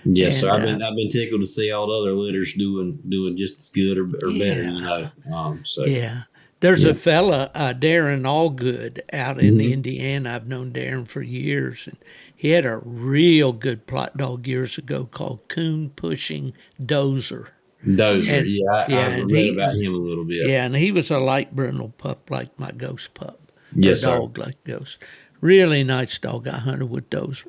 [SPEAKER 4] Yes, sir. I've been tickled to see all the other litters doing just as good or better, you know.
[SPEAKER 3] Yeah. There's a fella, Darren Allgood, out in Indiana. I've known Darren for years, and he had a real good Plott dog years ago called Coon Pushing Dozer.
[SPEAKER 4] Dozer,
[SPEAKER 3] And
[SPEAKER 4] I read about him a little bit.
[SPEAKER 3] Yeah, and he was a light brindle pup like my Ghost pup.
[SPEAKER 4] Yes,
[SPEAKER 3] a dog like Ghost. Really nice dog. I hunted with Dozer.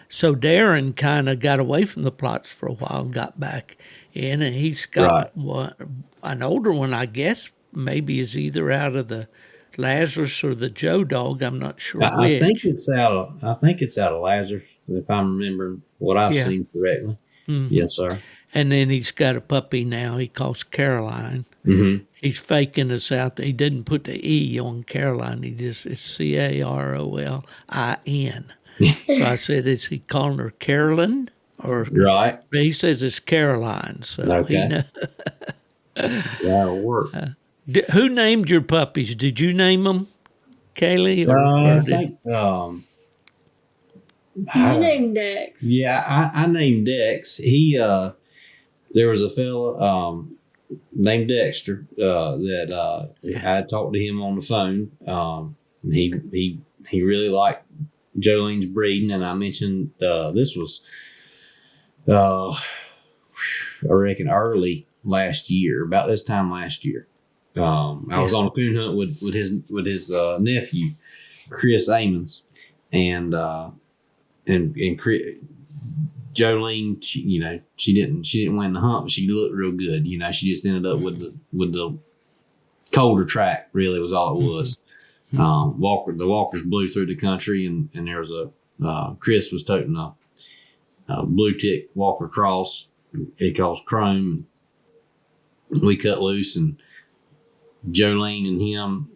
[SPEAKER 3] So Darren kind of got away from the Plotts for a while and got back in, and he's got an older one, I guess, maybe is either out of the Lazarus or the Joe dog. I'm not sure which.
[SPEAKER 4] I think it's out of Lazarus, if I'm remembering what I've seen correctly. Mm-hmm. Yes, sir.
[SPEAKER 3] And then he's got a puppy now he calls Caroline.
[SPEAKER 4] Mm-hmm.
[SPEAKER 3] He's faking us out. He didn't put the E on Caroline. He just, it's Carolin. So I said, is he calling her Carolyn? Or
[SPEAKER 4] right.
[SPEAKER 3] He says it's Caroline. So
[SPEAKER 4] okay. That'll work.
[SPEAKER 3] Who named your puppies? Did you name them, Kayleigh?
[SPEAKER 4] I think
[SPEAKER 5] you named Dex.
[SPEAKER 4] Yeah, I named Dex. He there was a fella named Dexter that I talked to him on the phone. He really liked Jolene's breeding, and I mentioned this was I reckon early last year, about this time last year. I was on a coon hunt with his nephew, Chris Amons, and Jolene, she didn't win the hunt, but she looked real good. She just ended up with the colder track. Really, was all it was. Mm-hmm. The walkers blew through the country, and there was Chris was toting a blue tick walker cross. It calls Chrome. We cut loose, and Jolene and him,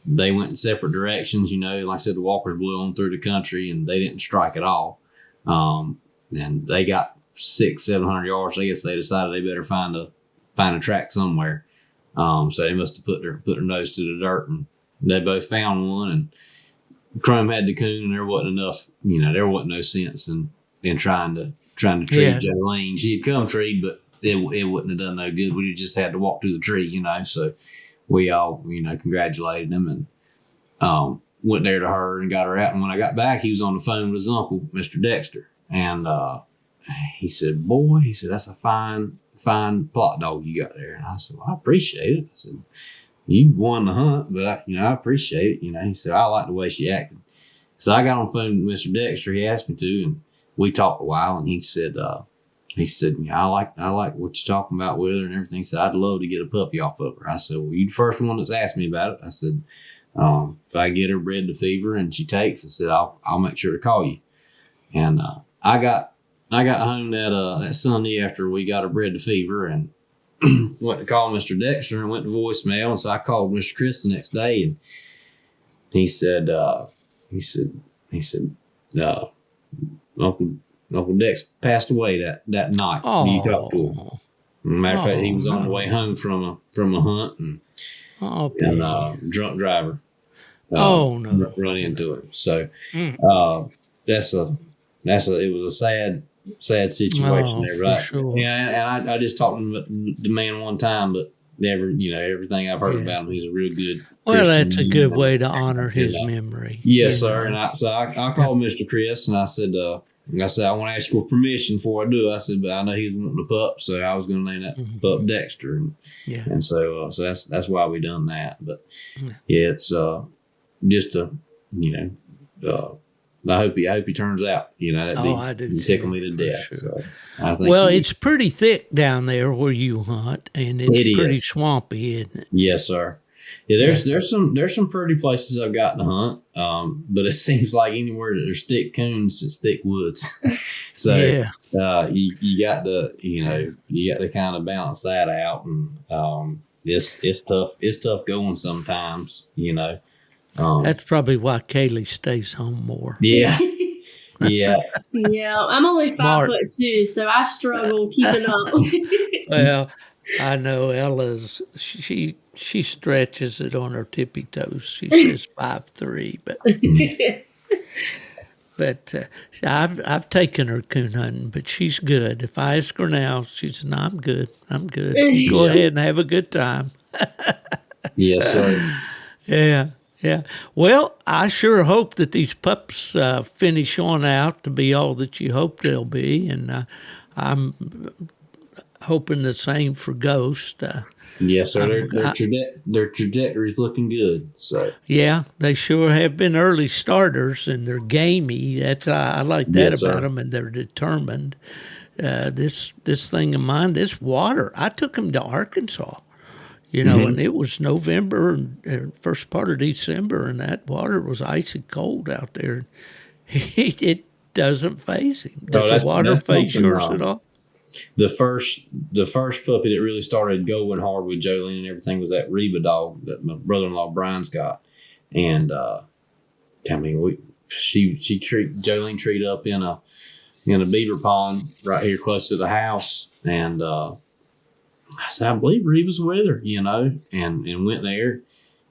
[SPEAKER 4] they went in separate directions. Like I said, the walkers blew on through the country, and they didn't strike at all. And they got 600-700 yards. I guess they decided they better find a track somewhere. So they must have put their nose to the dirt, and they both found one. And Chrome had the coon, and there wasn't enough. There wasn't no sense in trying to treat Jolene. She had come treed, but it wouldn't have done no good. We just had to walk through the tree, So we all, congratulated him and went there to her and got her out. And when I got back, he was on the phone with his uncle, Mr. Dexter. And he said, "Boy," he said, "that's a fine Plott dog you got there." And I said, "Well, I appreciate it." I said, "You won the hunt, but I appreciate it." He said, "I like the way she acted." So I got on the phone with Mr. Dexter. He asked me to, and we talked a while. And he said, "I like what you're talking about with her and everything." He said, "I'd love to get a puppy off of her." I said, "Well, you're the first one that's asked me about it." I said, "If I get her bred to fever and she takes," I said, I'll make sure to call you." And I got home that Sunday after we got her bred to fever, and went to call Mr. Dexter, and went to voicemail. And so I called Mr. Chris the next day, and he said, Uncle Dex passed away that night. When you talked to him. Matter of fact, he was on the way home from a hunt, and drunk driver. Run into him. So it was a sad situation there, right?
[SPEAKER 3] Sure.
[SPEAKER 4] Yeah, and I just talked to the man one time, but everything I've heard about him, he's a real good.
[SPEAKER 3] Well,
[SPEAKER 4] Christian,
[SPEAKER 3] that's a good way to honor his memory.
[SPEAKER 4] Yes, sir. And I called Mr. Chris, and I said, I want to ask your permission before I do. I said, but I know he was wanting a pup, so I was going to name that pup Dexter. And so that's why we done that. But it's just I hope he turns out.
[SPEAKER 3] I do.
[SPEAKER 4] Tickle me to death. Sure. So I think.
[SPEAKER 3] Well, it's pretty thick down there where you hunt, and it's pretty swampy, isn't it?
[SPEAKER 4] Yes, sir. Yeah, there's some pretty places I've gotten to hunt, but it seems like anywhere that there's thick coons, it's thick woods. So you got to kind of balance that out, and it's tough. It's tough going sometimes.
[SPEAKER 3] That's probably why Kayleigh stays home more.
[SPEAKER 4] Yeah. Yeah.
[SPEAKER 5] Yeah, I'm only
[SPEAKER 3] Smart.
[SPEAKER 5] 5'2", so I struggle keeping up.
[SPEAKER 3] Well, I know Ella's she stretches it on her tippy toes. She says 5'3", but I've taken her coon hunting, but she's good. If I ask her now, she says, "No, I'm good. I'm good. You go
[SPEAKER 4] Yeah.
[SPEAKER 3] ahead and have a good time."
[SPEAKER 4] Yes, sir.
[SPEAKER 3] Yeah, yeah. Well, I sure hope that these pups finish on out to be all that you hope they'll be, and I'm hoping the same for Ghost.
[SPEAKER 4] Yes, sir. Their trajectory's looking good. So
[SPEAKER 3] Yeah, they sure have been early starters, and they're gamey. That's I like that
[SPEAKER 4] Yes,
[SPEAKER 3] about
[SPEAKER 4] sir.
[SPEAKER 3] them, and they're determined. This thing of mine, this water. I took them to Arkansas, and it was November and first part of December, and that water was icy cold out there. It doesn't faze him. Does the water faze yours at all?
[SPEAKER 4] The first puppy that really started going hard with Jolene and everything was that Reba dog that my brother-in-law Brian's got, and Jolene treed up in a beaver pond right here close to the house, and I said, I believe Reba's with her, and went there.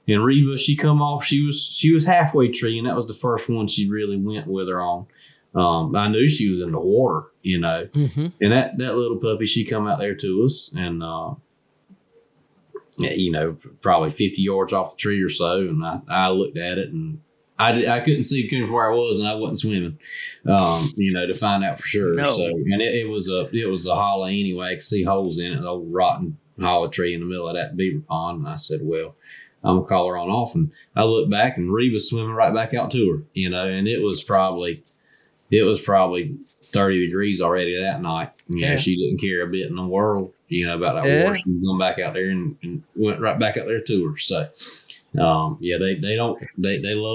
[SPEAKER 4] And Reba, she come off. She was halfway treeing. That was the first one she really went with her on. I knew she was in the water, and that little puppy, she come out there to us, and probably 50 yards off the tree or so, and I looked at it, and I couldn't see where I was, and I wasn't swimming, to find out for sure.
[SPEAKER 3] No.
[SPEAKER 4] So, and it was a hollow anyway. I could see holes in it, an old rotten hollow tree in the middle of that beaver pond, and I said, well, I'm gonna call her on off, and I looked back, and Reba's swimming right back out to her, and it was probably 30 degrees already that night. She didn't care a bit in the world, about that water. She was going back out there and went right back out there to her. So, they love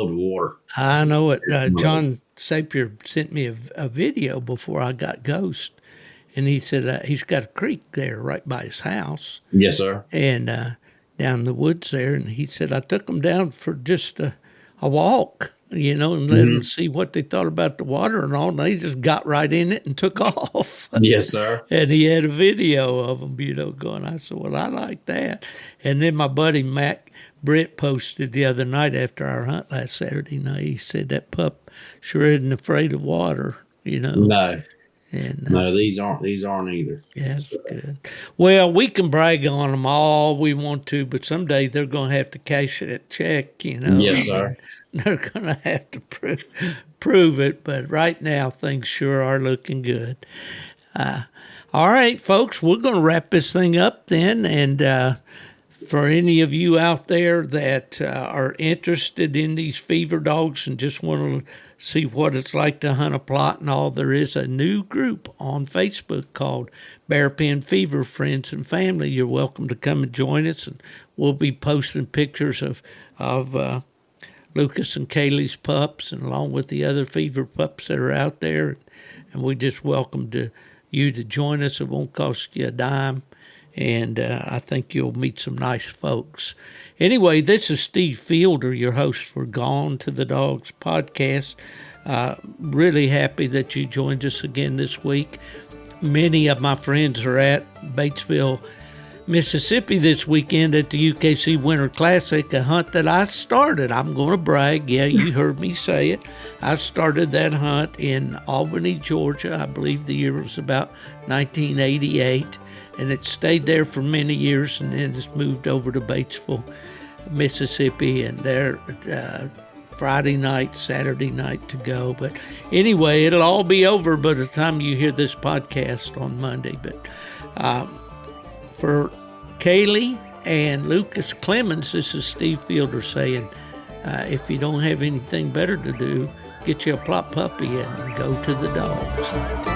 [SPEAKER 4] the water.
[SPEAKER 3] I know it. John Sapier sent me a video before I got Ghost, and he said he's got a creek there right by his house.
[SPEAKER 4] Yes, sir.
[SPEAKER 3] And down in the woods there, and he said I took them down for just a walk, and let them see what they thought about the water and all. And they just got right in it and took off.
[SPEAKER 4] Yes, sir.
[SPEAKER 3] And he had a video of them, going. I said, well, I like that. And then my buddy Mac Britt posted the other night after our hunt last Saturday night. He said that pup sure isn't afraid of water,
[SPEAKER 4] No.
[SPEAKER 3] And,
[SPEAKER 4] no, these aren't either.
[SPEAKER 3] Yeah, that's good. Well, we can brag on them all we want to, but someday they're going to have to cash that check,
[SPEAKER 4] Yes, sir.
[SPEAKER 3] They're going to have to prove it, but right now things sure are looking good. All right, folks, we're going to wrap this thing up then, and for any of you out there that are interested in these fever dogs and just want to see what it's like to hunt a Plott and all, there is a new group on Facebook called Bear Pen Fever Friends and Family. You're welcome to come and join us, and we'll be posting pictures of Lucas and Kayleigh's pups, and along with the other fever pups that are out there. And we just welcome you to join us. It won't cost you a dime, and I think you'll meet some nice folks. Anyway, this is Steve Fielder, your host for Gone to the Dogs podcast. Really happy that you joined us again this week. Many of my friends are at Batesville, Mississippi this weekend at the UKC Winter Classic, a hunt that I started. I'm going to brag. Yeah, you heard me say it. I started that hunt in Albany, Georgia. I believe the year was about 1988, and it stayed there for many years, and then it's moved over to Batesville, Mississippi, and there Friday night, Saturday night to go. But anyway, it'll all be over by the time you hear this podcast on Monday. But for Kayleigh and Lucas Clemmons, this is Steve Fielder saying, if you don't have anything better to do, get you a Plott puppy and go to the dogs.